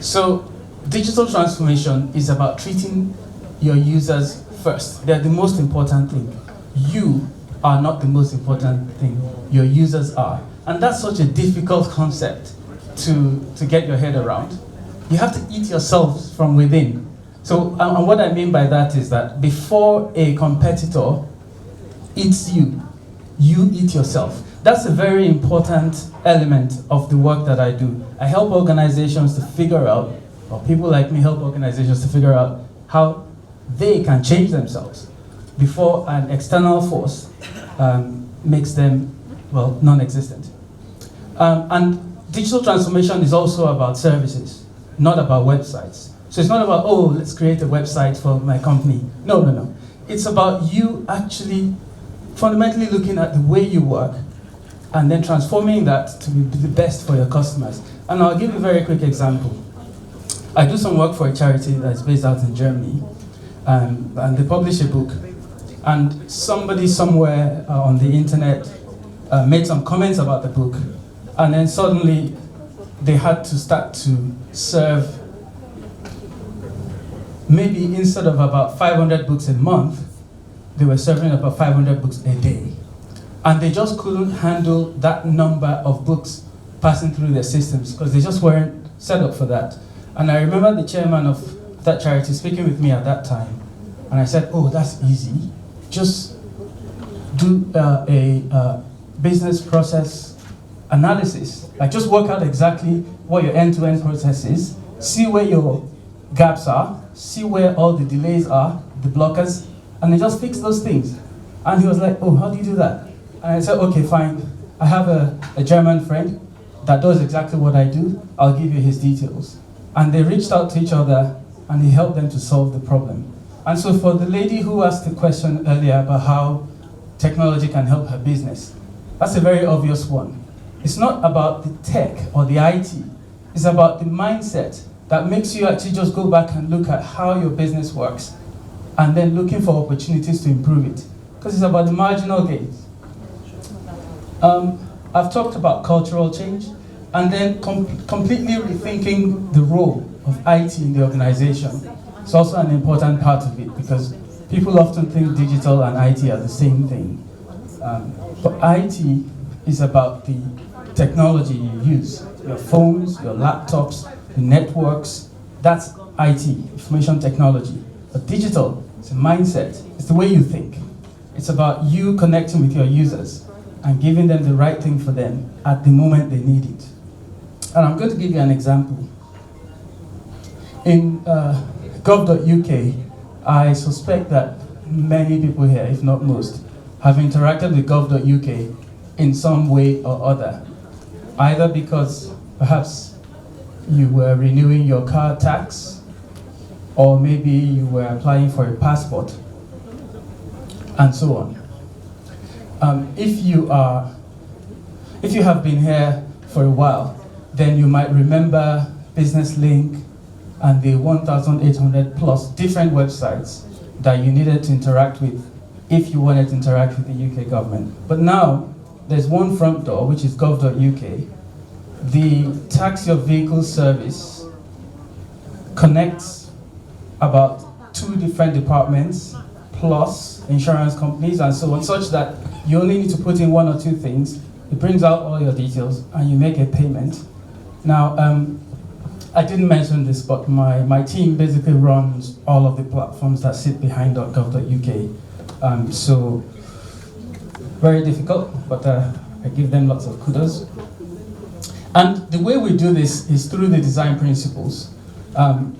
So digital transformation is about treating your users first. They're the most important thing. You are not the most important thing. Your users are. And that's such a difficult concept to get your head around. You have to eat yourselves from within. So, and what I mean by that is that before a competitor eats you, you eat yourself. That's a very important element of the work that I do. I help organizations to figure out, or people like me help organizations to figure out how they can change themselves before an external force makes them, well, non-existent. And digital transformation is also about services, not about websites. So it's not about, oh, let's create a website for my company. No, no, no. It's about you actually fundamentally looking at the way you work and then transforming that to be the best for your customers. And I'll give you a very quick example. I do some work for a charity that's based out in Germany, and they publish a book. And somebody somewhere on the internet made some comments about the book, and then suddenly they had to start to serve, maybe instead of about 500 books a month, they were serving about 500 books a day. And they just couldn't handle that number of books passing through their systems because they just weren't set up for that. And I remember the chairman of that charity speaking with me at that time, and I said, oh, that's easy. Just do a business process analysis. Like, just work out exactly what your end-to-end process is, see where your gaps are, see where all the delays are, the blockers, and then just fix those things. And he was like, oh, how do you do that? And I said, okay, fine. I have a German friend that does exactly what I do. I'll give you his details. And they reached out to each other, and he helped them to solve the problem. And so for the lady who asked the question earlier about how technology can help her business, that's a very obvious one. It's not about the tech or the IT. It's about the mindset that makes you actually just go back and look at how your business works and then looking for opportunities to improve it. Because it's about the marginal gains. I've talked about cultural change and then completely rethinking the role of IT in the organization. It's also an important part of it because people often think digital and IT are the same thing. But IT is about the technology you use. Your phones, your laptops, the networks, that's IT, information technology. But digital, it's a mindset, it's the way you think. It's about you connecting with your users and giving them the right thing for them at the moment they need it. And I'm going to give you an example. In gov.uk, I suspect that many people here, if not most, have interacted with gov.uk in some way or other. Either because perhaps you were renewing your car tax, or maybe you were applying for a passport, and so on. If you have been here for a while, then you might remember Business Link and the 1,800 plus different websites that you needed to interact with if you wanted to interact with the UK government. But now, there's one front door, which is gov.uk. The Tax Your Vehicle service connects about 2 different departments, plus insurance companies and so on, such that you only need to put in 1 or 2 things. It brings out all your details and you make a payment. Now, I didn't mention this, but my team basically runs all of the platforms that sit behind .gov.uk. So, very difficult, but I give them lots of kudos. And the way we do this is through the design principles.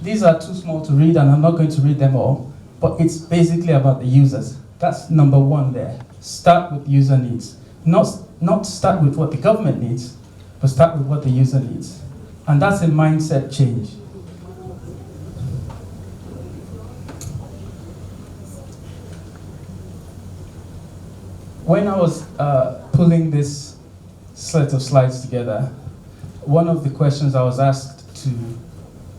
These are too small to read, and I'm not going to read them all, but it's basically about the users. That's number 1 there. Start with user needs. Not start with what the government needs, but start with what the user needs. And that's a mindset change. When I was pulling this set of slides together, one of the questions I was asked to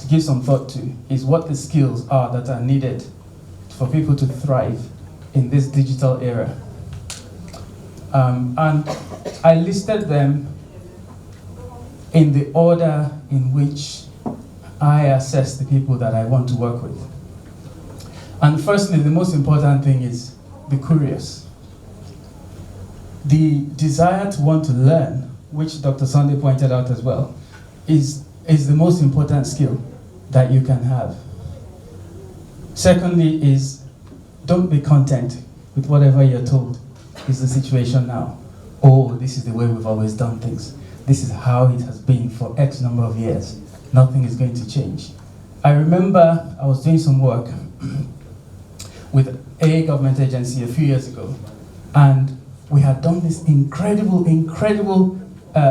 give some thought to is what the skills are that are needed for people to thrive in this digital era. And I listed them in the order in which I assess the people that I want to work with. And firstly, the most important thing is be curious. The desire to want to learn, which Dr. Sunday pointed out as well, is the most important skill. that you can have. Secondly is, don't be content with whatever you're told is the situation now. Oh, this is the way we've always done things. This is how it has been for X number of years. Nothing is going to change. I remember I was doing some work with a government agency a few years ago, and we had done this incredible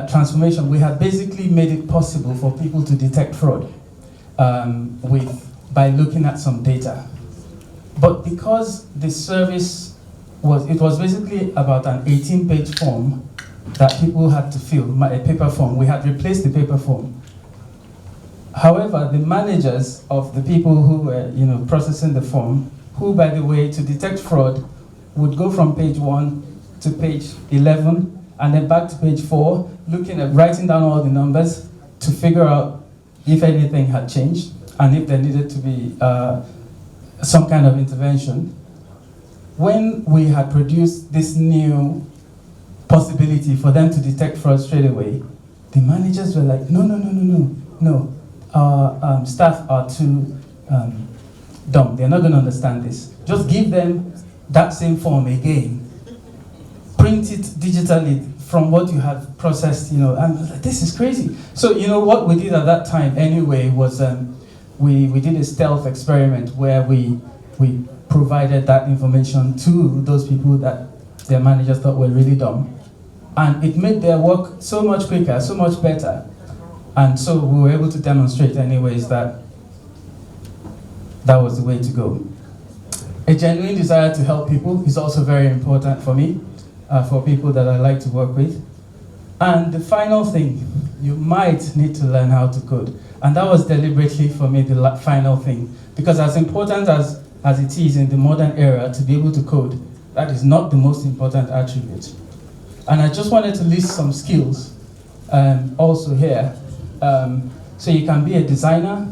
transformation. We had basically made it possible for people to detect fraud by looking at some data. But because the service was basically about an 18-page form that people had to fill, a paper form. We had replaced the paper form. However, the managers of the people who were processing the form, who, by the way, to detect fraud, would go from page 1 to page 11, and then back to page 4, writing down all the numbers to figure out if anything had changed and if there needed to be some kind of intervention. When we had produced this new possibility for them to detect fraud straight away, the managers were like, no, our staff are too dumb. They're not going to understand this. Just give them that same form again. Print it digitally from what you have processed, and like, this is crazy. So, what we did at that time anyway was we did a stealth experiment where we provided that information to those people that their managers thought were really dumb. And it made their work so much quicker, so much better. And so we were able to demonstrate anyways that that was the way to go. A genuine desire to help people is also very important for me, for people that I like to work with. And the final thing, you might need to learn how to code. And that was deliberately for me the final thing. Because as important as it is in the modern era to be able to code, that is not the most important attribute. And I just wanted to list some skills also here. So you can be a designer,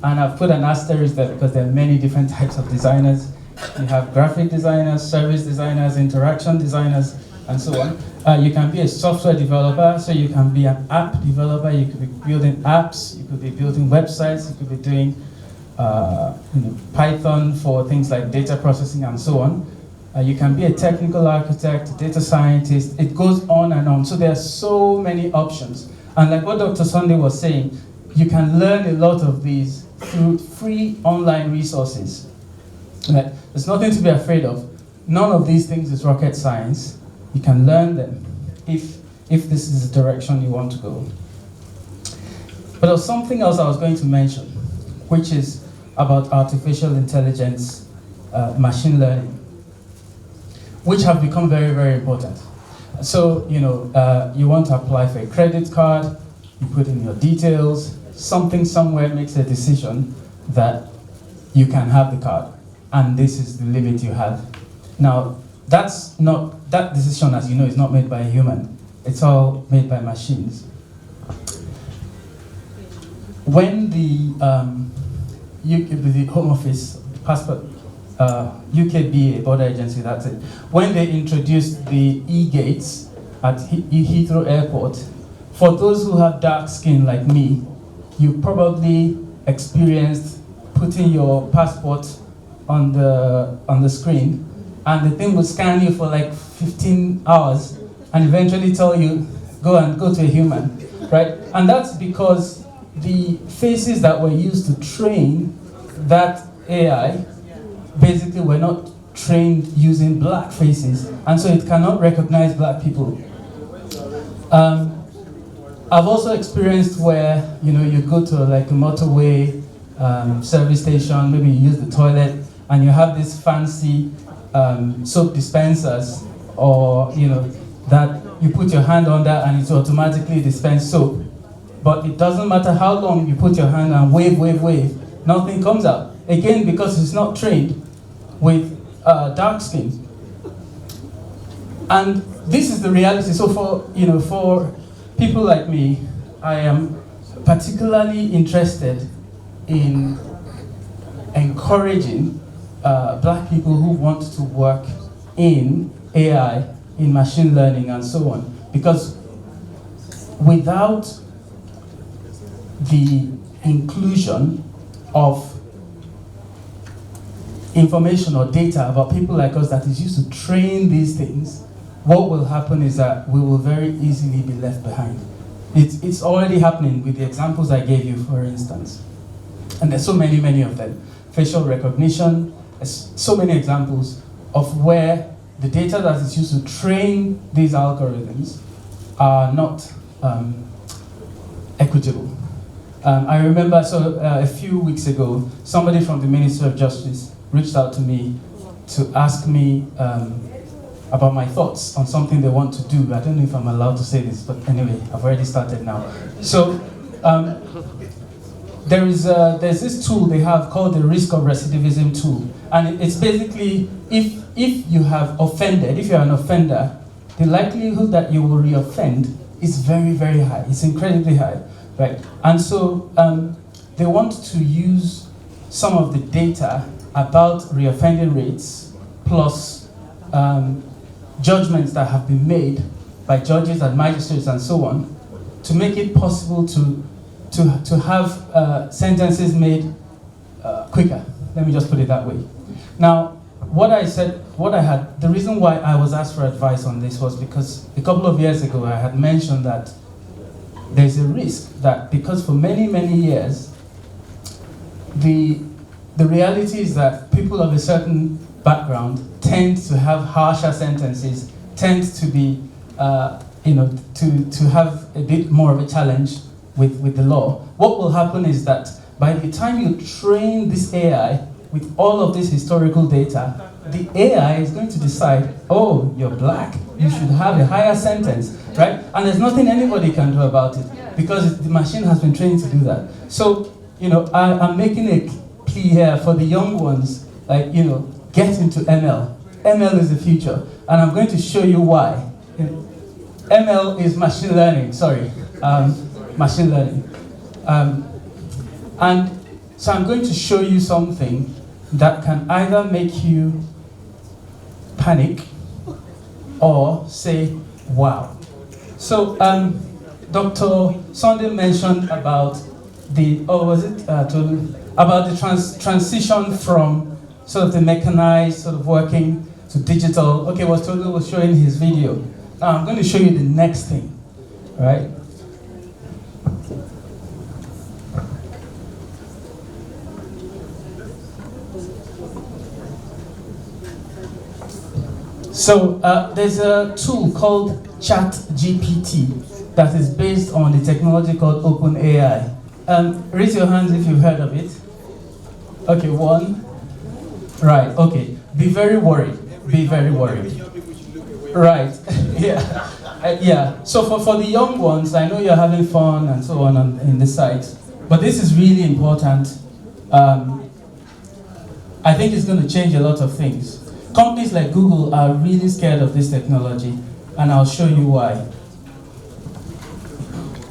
and I've put an asterisk there because there are many different types of designers. You have graphic designers, service designers, interaction designers, and so on. You can be a software developer, so you can be an app developer, you could be building apps, you could be building websites, you could be doing Python for things like data processing and so on. You can be a technical architect, a data scientist, it goes on and on. So there are so many options. And like what Dr. Sunday was saying, you can learn a lot of these through free online resources. There's nothing to be afraid of. None of these things is rocket science. You can learn them if this is the direction you want to go. But there was something else I was going to mention, which is about artificial intelligence, machine learning, which have become very, very important. So, you want to apply for a credit card, you put in your details, something somewhere makes a decision that you can have the card, and this is the limit you have. Now, that decision, as you know, is not made by a human. It's all made by machines. When the Home Office, Passport, UKBA, border agency, that's it. When they introduced the e-gates at Heathrow Airport, for those who have dark skin like me, you probably experienced putting your passport on the screen, and the thing will scan you for like 15 hours and eventually tell you, go to a human, right? And that's because the faces that were used to train that AI basically were not trained using black faces, and so it cannot recognize black people. I've also experienced where you go to like a motorway service station, maybe you use the toilet, and you have this fancy soap dispensers, or that you put your hand on that and it automatically dispense soap. But it doesn't matter how long you put your hand and wave, nothing comes out. Again, because it's not trained with dark skin. And this is the reality. So for people like me, I am particularly interested in encouraging black people who want to work in AI, in machine learning and so on. Because without the inclusion of information or data about people like us that is used to train these things, what will happen is that we will very easily be left behind. It's already happening with the examples I gave you, for instance. And there's so many of them. Facial recognition, there's so many examples of where the data that is used to train these algorithms are not equitable. I remember, a few weeks ago, somebody from the Ministry of Justice reached out to me to ask me about my thoughts on something they want to do. I don't know if I'm allowed to say this, but anyway, I've already started now. So there's this tool they have called the risk of recidivism tool. And it's basically, if you have offended, if you're an offender, the likelihood that you will reoffend is very, very high. It's incredibly high, right? And so they want to use some of the data about reoffending rates plus judgments that have been made by judges and magistrates and so on to make it possible to have sentences made quicker. Let me just put it that way. Now, the reason why I was asked for advice on this was because a couple of years ago I had mentioned that there's a risk that because for many, many years, the reality is that people of a certain background tend to have harsher sentences, tend to be, to have a bit more of a challenge with the law. What will happen is that by the time you train this AI with all of this historical data, the AI is going to decide, oh, you're black, you should have a higher sentence, right? And there's nothing anybody can do about it because the machine has been trained to do that. So, I'm making a plea here for the young ones, get into ML. ML is the future, and I'm going to show you why. ML is machine learning, machine learning. And so I'm going to show you something that can either make you panic or say, wow. So Dr. Sunday mentioned about about the transition from sort of the mechanized sort of working to digital. Okay, what Tolu was showing his video. Now I'm going to show you the next thing, right? So there's a tool called ChatGPT that is based on the technology called OpenAI. Raise your hands if you've heard of it. Okay, one. Right, okay. Be very worried. Be very worried. Right, yeah. So for the young ones, I know you're having fun and so on in the site, but this is really important. I think it's going to change a lot of things. Companies like Google are really scared of this technology, and I'll show you why.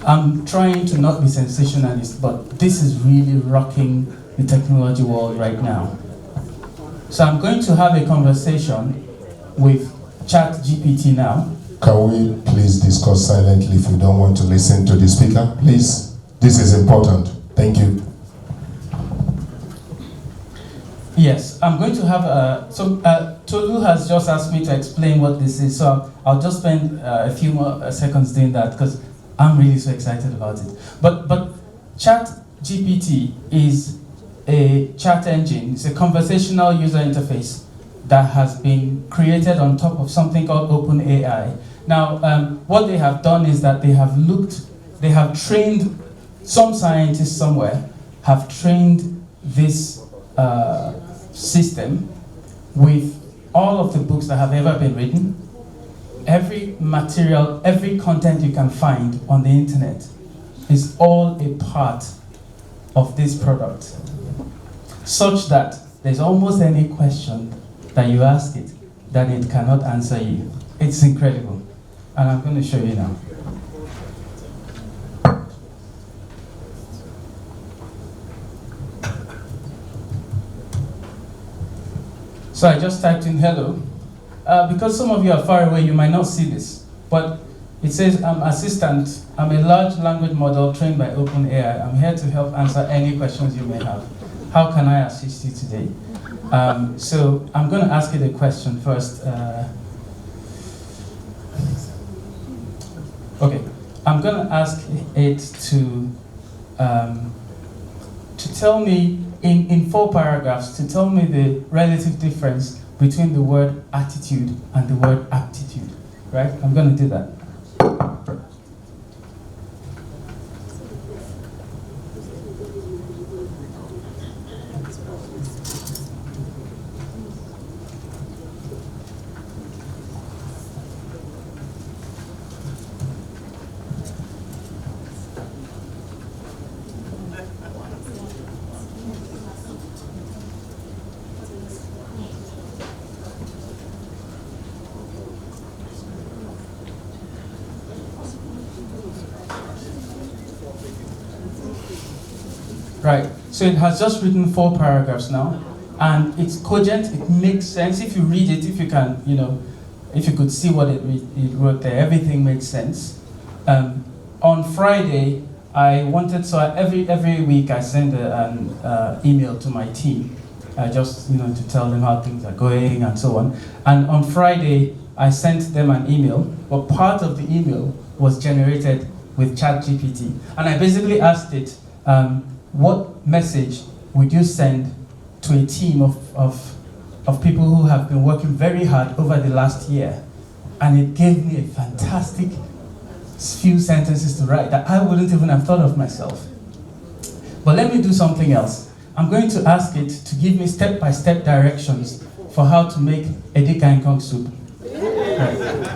I'm trying to not be sensationalist, but this is really rocking the technology world right now. So I'm going to have a conversation with ChatGPT now. Can we please discuss silently if we don't want to listen to the speaker? Please, this is important. Thank you. Yes, I'm going to have Tolu has just asked me to explain what this is, so I'll just spend a few more seconds doing that because I'm really so excited about it. But ChatGPT is a chat engine. It's a conversational user interface that has been created on top of something called OpenAI. Now, what they have done is that they have trained, some scientists somewhere have trained this system with all of the books that have ever been written, every material, every content you can find on the internet is all a part of this product, such that there's almost any question that you ask it that it cannot answer you. It's incredible, and I'm going to show you now. So I just typed in hello. Because some of you are far away, you might not see this. But It says, I'm assistant. I'm a large language model trained by OpenAI. I'm here to help answer any questions you may have. How can I assist you today? So I'm going to ask you the question first. Okay, I'm going to ask it to tell me, in 4 paragraphs, to tell me the relative difference between the word attitude and the word aptitude. Right? I'm going to do that. Right, so it has just written 4 paragraphs now, and it's cogent, it makes sense. If you read it, if you can, if you could see what it wrote there, everything makes sense. On Friday, I wanted, so every week I send an email to my team, just, to tell them how things are going and so on. And on Friday, I sent them an email, but part of the email was generated with ChatGPT. And I basically asked it, what message would you send to a team of people who have been working very hard over the last year? And it gave me a fantastic few sentences to write that I wouldn't even have thought of myself. But let me do something else. I'm going to ask it to give me step-by-step directions for how to make edikaikong soup. Right.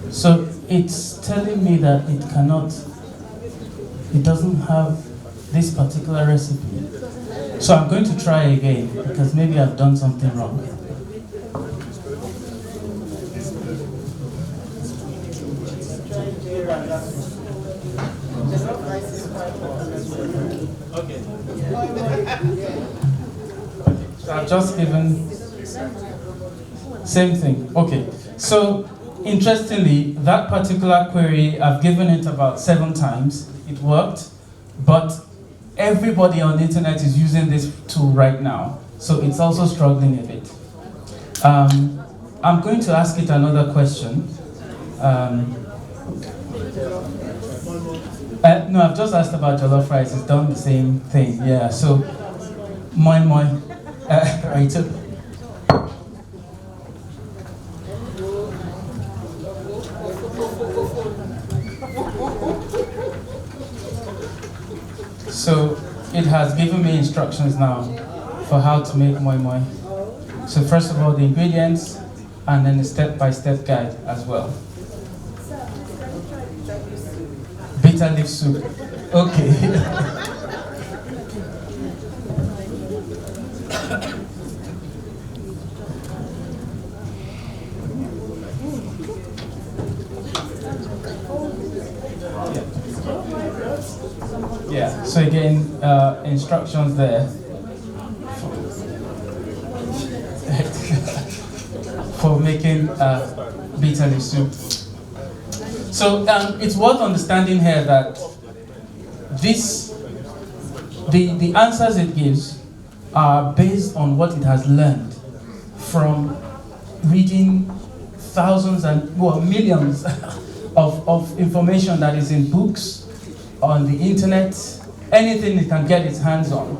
So it's telling me that it doesn't have this particular recipe. So I'm going to try again, because maybe I've done something wrong. Okay. So I've just given, same thing. Okay. So interestingly, that particular query, I've given it about 7 times. It worked, but everybody on the internet is using this tool right now, so it's also struggling a bit. I'm going to ask it another question. No, I've just asked about jollof rice. It's done the same thing. Yeah. So, moi. Right. So it has given me instructions now for how to make moi moi. So first of all, the ingredients, and then a step-by-step guide as well. Bitter leaf soup. Okay. Yeah, so again, instructions there for making bitter leaf soup. So it's worth understanding here that the answers it gives are based on what it has learned from reading thousands and millions of information that is in books, on the internet, anything it can get its hands on.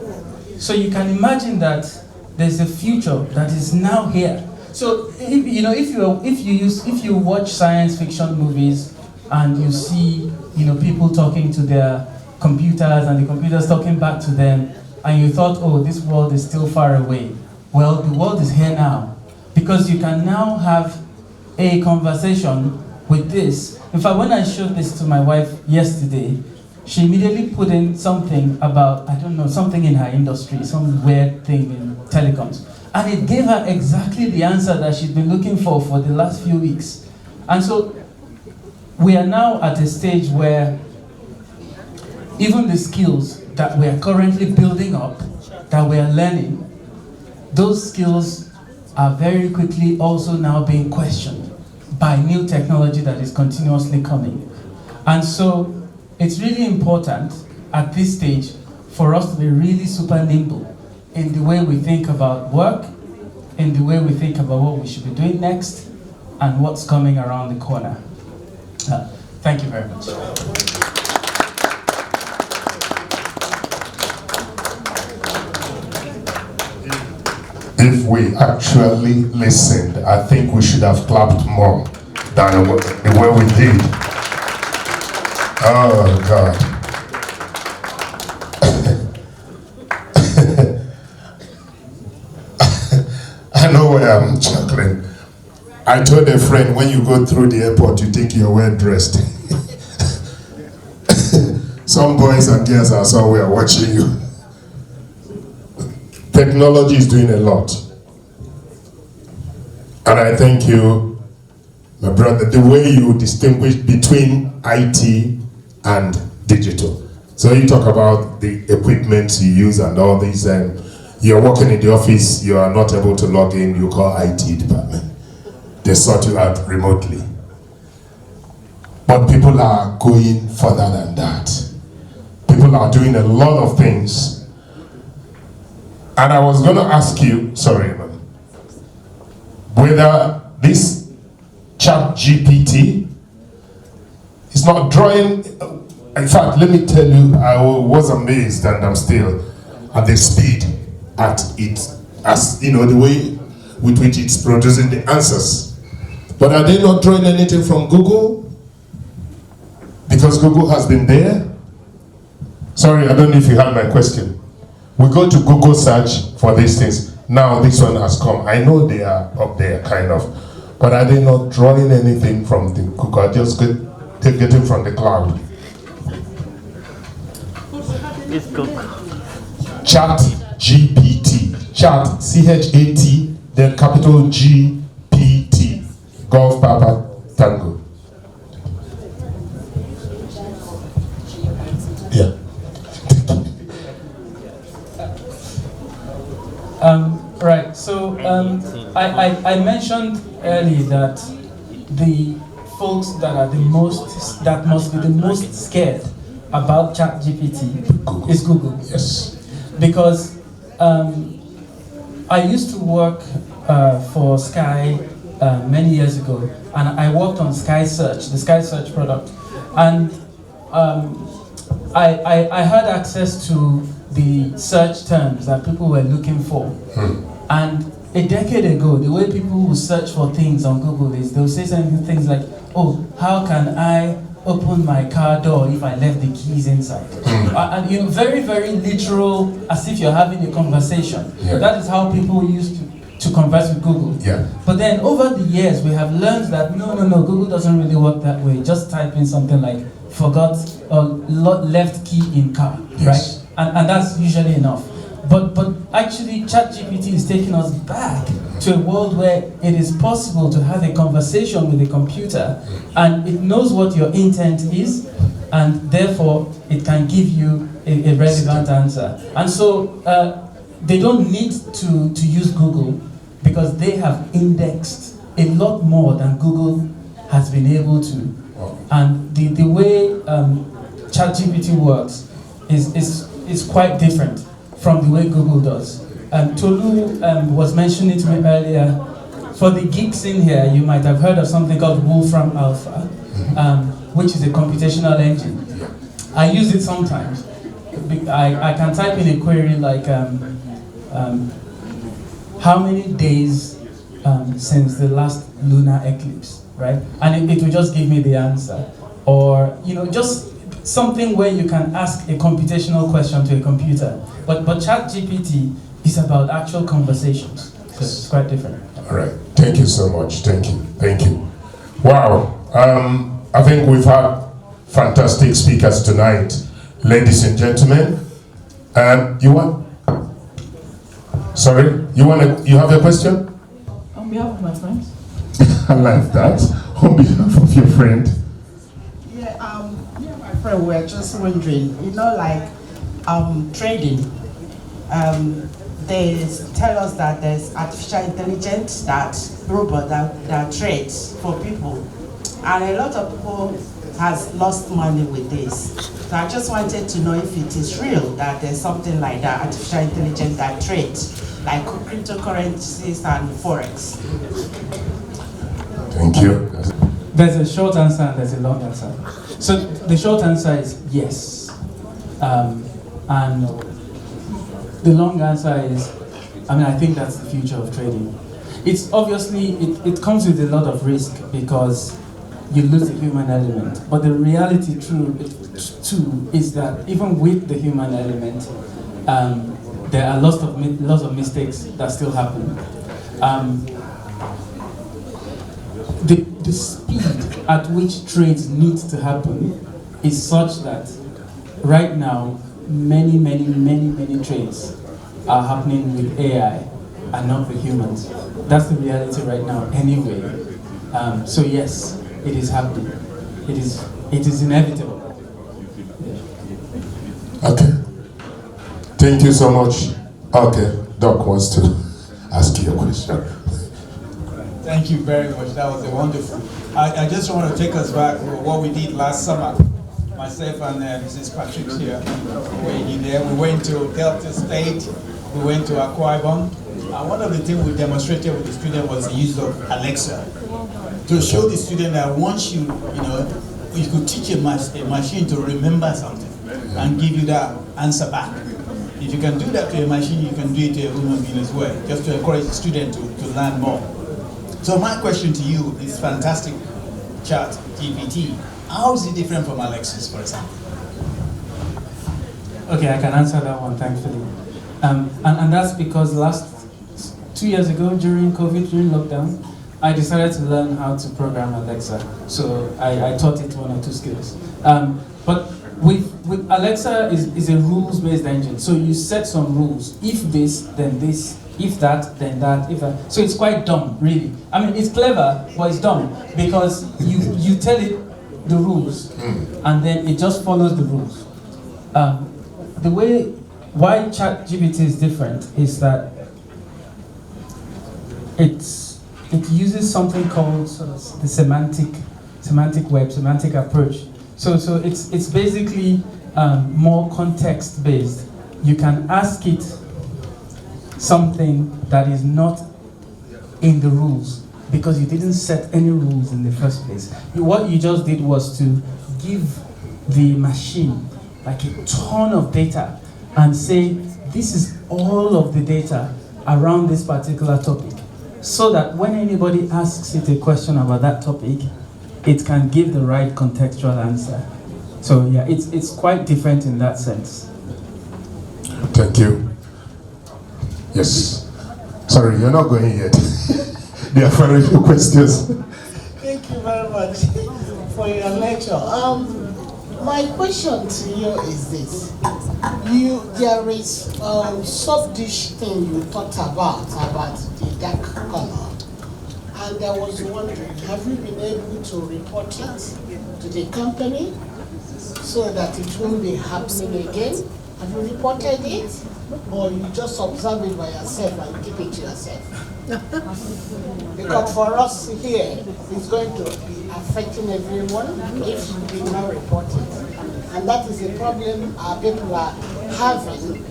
So you can imagine that there's a future that is now here. So if you watch science fiction movies and you see people talking to their computers and the computers talking back to them, and you thought, oh, this world is still far away. Well, the world is here now, because you can now have a conversation with this. In fact, when I showed this to my wife yesterday, she immediately put in something about, I don't know, something in her industry, some weird thing in telecoms. And it gave her exactly the answer that she'd been looking for the last few weeks. And so we are now at a stage where even the skills that we are currently building up, that we are learning, those skills are very quickly also now being questioned by new technology that is continuously coming. And so it's really important at this stage for us to be really super nimble in the way we think about work, in the way we think about what we should be doing next, and what's coming around the corner. Thank you very much. If we actually listened, I think we should have clapped more than the way we did. Oh, God. I know where I'm chuckling. I told a friend, when you go through the airport, you think you're well dressed. Some boys and girls are somewhere watching you. Technology is doing a lot. And I thank you, my brother, the way you distinguish between IT and digital. So you talk about the equipment you use and all these, and you're working in the office, you are not able to log in, you call IT department. They sort you out remotely. But people are going further than that. People are doing a lot of things. And I was going to ask you, sorry, whether this ChatGPT is not drawing. In fact, let me tell you, I was amazed, and I'm still at the speed at it, as you know, the way with which it's producing the answers. But are they not drawing anything from Google? Because Google has been there. Sorry, I don't know if you heard my question. We go to Google search for these things. Now this one has come. I know they are up there, kind of. But are they not drawing anything from the Google? Just getting from the cloud. It's Google. Chat GPT. Chat, C-H-A-T, then capital G-P-T. Golf Papa Tango. Yeah. Right, so I mentioned earlier that the folks that are that must be the most scared about ChatGPT is Google. Yes. Because I used to work for Sky many years ago, and I worked on Sky Search, the Sky Search product, and I had access to the search terms that people were looking for. And a decade ago, the way people would search for things on Google is they'll say certain things like, oh, how can I open my car door if I left the keys inside? And you know, very, very literal, as if you're having a conversation. Yeah. That is how people used to converse with Google. Yeah. But then over the years, we have learned that no, Google doesn't really work that way. Just type in something like forgot or left key in car, right? And that's usually enough. But actually, ChatGPT is taking us back to a world where it is possible to have a conversation with a computer, and it knows what your intent is, and therefore it can give you a relevant answer. And so they don't need to use Google because they have indexed a lot more than Google has been able to. And the way ChatGPT works is quite different from the way Google does. Tolu was mentioning to me earlier, for the geeks in here, you might have heard of something called Wolfram Alpha, which is a computational engine. I use it sometimes. I can type in a query like, how many days since the last lunar eclipse, right? And it will just give me the answer. Or, you know, just something where you can ask a computational question to a computer. But ChatGPT is about actual conversations. So it's quite different. All right. Thank you so much. Thank you. Thank you. Wow. I think we've had fantastic speakers tonight. Ladies and gentlemen, you have a question? On behalf of my friends. I like that. On behalf of your friend. Yeah, me and my friend were just wondering, like trading. They tell us that there's artificial intelligence, that robot that trades for people, and a lot of people has lost money with this. So I just wanted to know if it is real that there's something like that, artificial intelligence that trades, like cryptocurrencies and forex. Thank you. There's a short answer and there's a long answer. So the short answer is yes. And the long answer is, I think that's the future of trading. It's obviously, it comes with a lot of risk because you lose the human element. But the reality too is that even with the human element, there are lots of mistakes that still happen. The speed at which trades need to happen is such that right now many trades are happening with AI and not with humans. That's the reality right now anyway. So yes, it is happening. It is inevitable. Okay. Thank you so much. Okay, Doc wants to ask you a question. Thank you very much. That was wonderful. I just want to take us back to what we did last summer. Myself and Mrs. Patrick here were in there. We went to Delta State. We went to Akwa Ibom. One of the things we demonstrated with the student was the use of Alexa to show the student that once you could teach a machine to remember something and give you that answer back. If you can do that to a machine, you can do it to a human being as well, just to encourage the student to learn more. So my question to you is fantastic chat GPT. How is it different from Alexis, for example? Okay, I can answer that one, thankfully. And that's because 2 years ago, during COVID, during lockdown, I decided to learn how to program Alexa. So I taught it 1 or 2 skills. But with Alexa is a rules-based engine. So you set some rules. If this, then this. If that, then that. If that. So it's quite dumb, really. It's clever, but it's dumb because you tell it the rules, and then it just follows the rules. Why ChatGPT is different is that it uses something called the semantic approach. So it's basically more context based. You can ask it something that is not in the rules because you didn't set any rules in the first place. What you just did was to give the machine like a ton of data and say, this is all of the data around this particular topic, so that when anybody asks it a question about that topic, it can give the right contextual answer. So yeah, it's quite different in that sense. Thank you. Yes. Sorry, you're not going yet. There are very few questions. Thank you very much for your lecture. My question to you is this. There is soft dish thing you talked about the dark color. And I was wondering, have you been able to report it to the company so that it won't be happening again? Have you reported it? Or you just observe it by yourself and keep it to yourself? Because for us here, it's going to be affecting everyone if you did not report it. And that is a problem our people are having.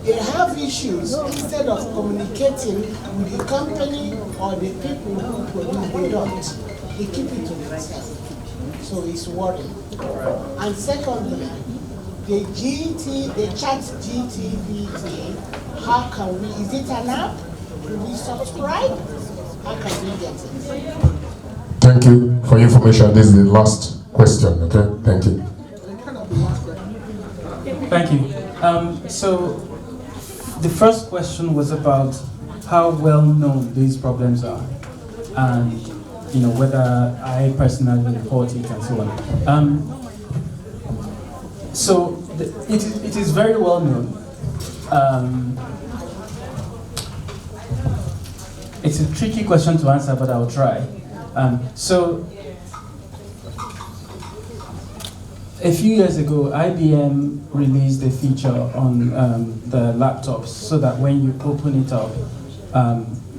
They have issues. Instead of communicating with the company or the people who produce, they don't. They keep it to themselves. So it's worrying. And secondly, the chat GPT, how can we, is it an app? Do we subscribe? How can we get it? Thank you for your information. This is the last question, okay? Thank you. Thank you. So the first question was about how well known these problems are and whether I personally report it and so on. So it is very well known. It's a tricky question to answer, but I'll try. So, a few years ago, IBM released a feature on the laptops so that when you open it up,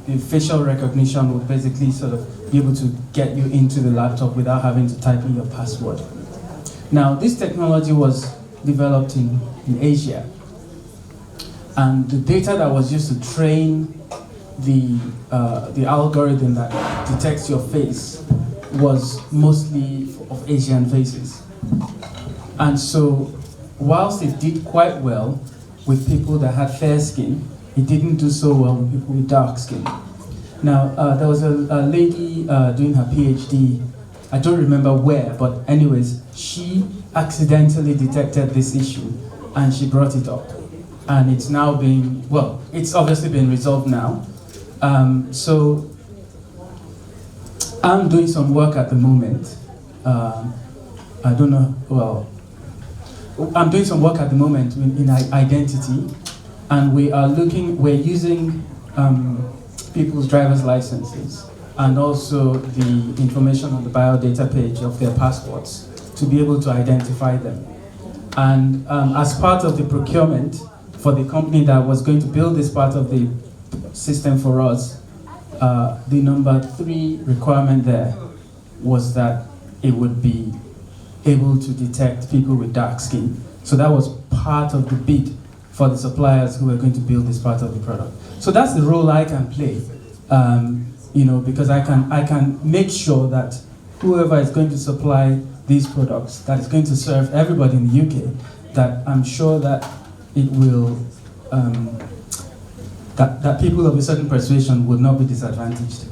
the facial recognition would basically sort of be able to get you into the laptop without having to type in your password. Now, this technology was developed in Asia, and the data that was used to train the algorithm that detects your face was mostly of Asian faces. And so, whilst it did quite well with people that had fair skin, it didn't do so well with people with dark skin. Now, there was a lady doing her PhD, I don't remember where, but anyways, she accidentally detected this issue and she brought it up. And it's now being, well, it's obviously been resolved now. So, I'm doing some work at the moment. I don't know, well, I'm doing some work at the moment in identity, and we're using people's driver's licenses and also the information on the biodata page of their passports to be able to identify them. And as part of the procurement for the company that was going to build this part of the system for us, the number 3 requirement there was that it would be able to detect people with dark skin. So that was part of the bid for the suppliers who were going to build this part of the product. So that's the role I can play, because I can make sure that whoever is going to supply these products, that is going to serve everybody in the UK, that I'm sure that it will, that people of a certain persuasion would not be disadvantaged.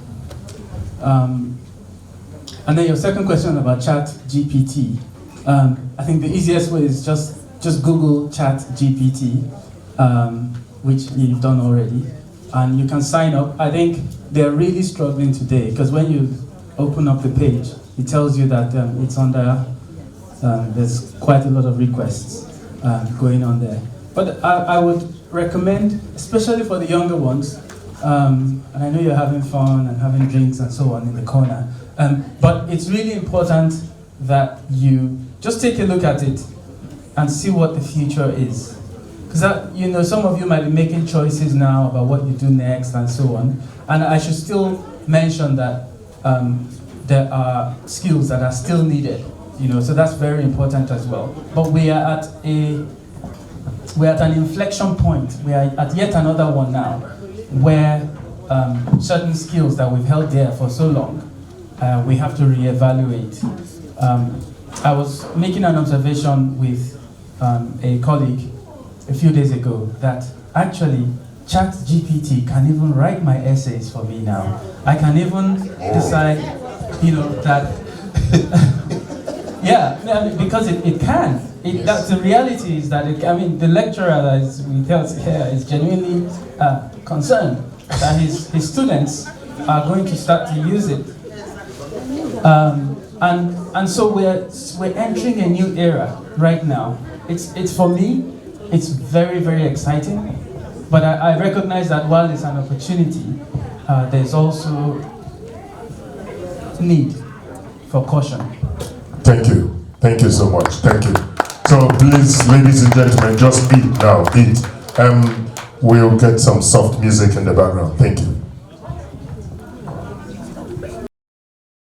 And then your second question about ChatGPT, I think the easiest way is just Google ChatGPT, which you've done already, and you can sign up. I think they're really struggling today because when you open up the page, it tells you that it's under, there's quite a lot of requests going on there. But I would recommend, especially for the younger ones, and I know you're having fun and having drinks and so on in the corner, but it's really important that you just take a look at it and see what the future is. Because some of you might be making choices now about what you do next and so on. And I should still mention that there are skills that are still needed, so that's very important as well. But we're at an inflection point. We are at yet another one now, where certain skills that we've held there for so long, we have to reevaluate. I was making an observation with a colleague a few days ago that actually ChatGPT can even write my essays for me now. I can even decide, that yeah, because it can. That's the reality is that the lecturer that we tell here is genuinely concerned that his students are going to start to use it. And so we're entering a new era right now. It's for me, it's very, very exciting. But I recognize that while it's an opportunity, there's also need for caution. Thank you. Thank you so much. Thank you. So please, ladies and gentlemen, just eat now. Eat. We'll get some soft music in the background. Thank you.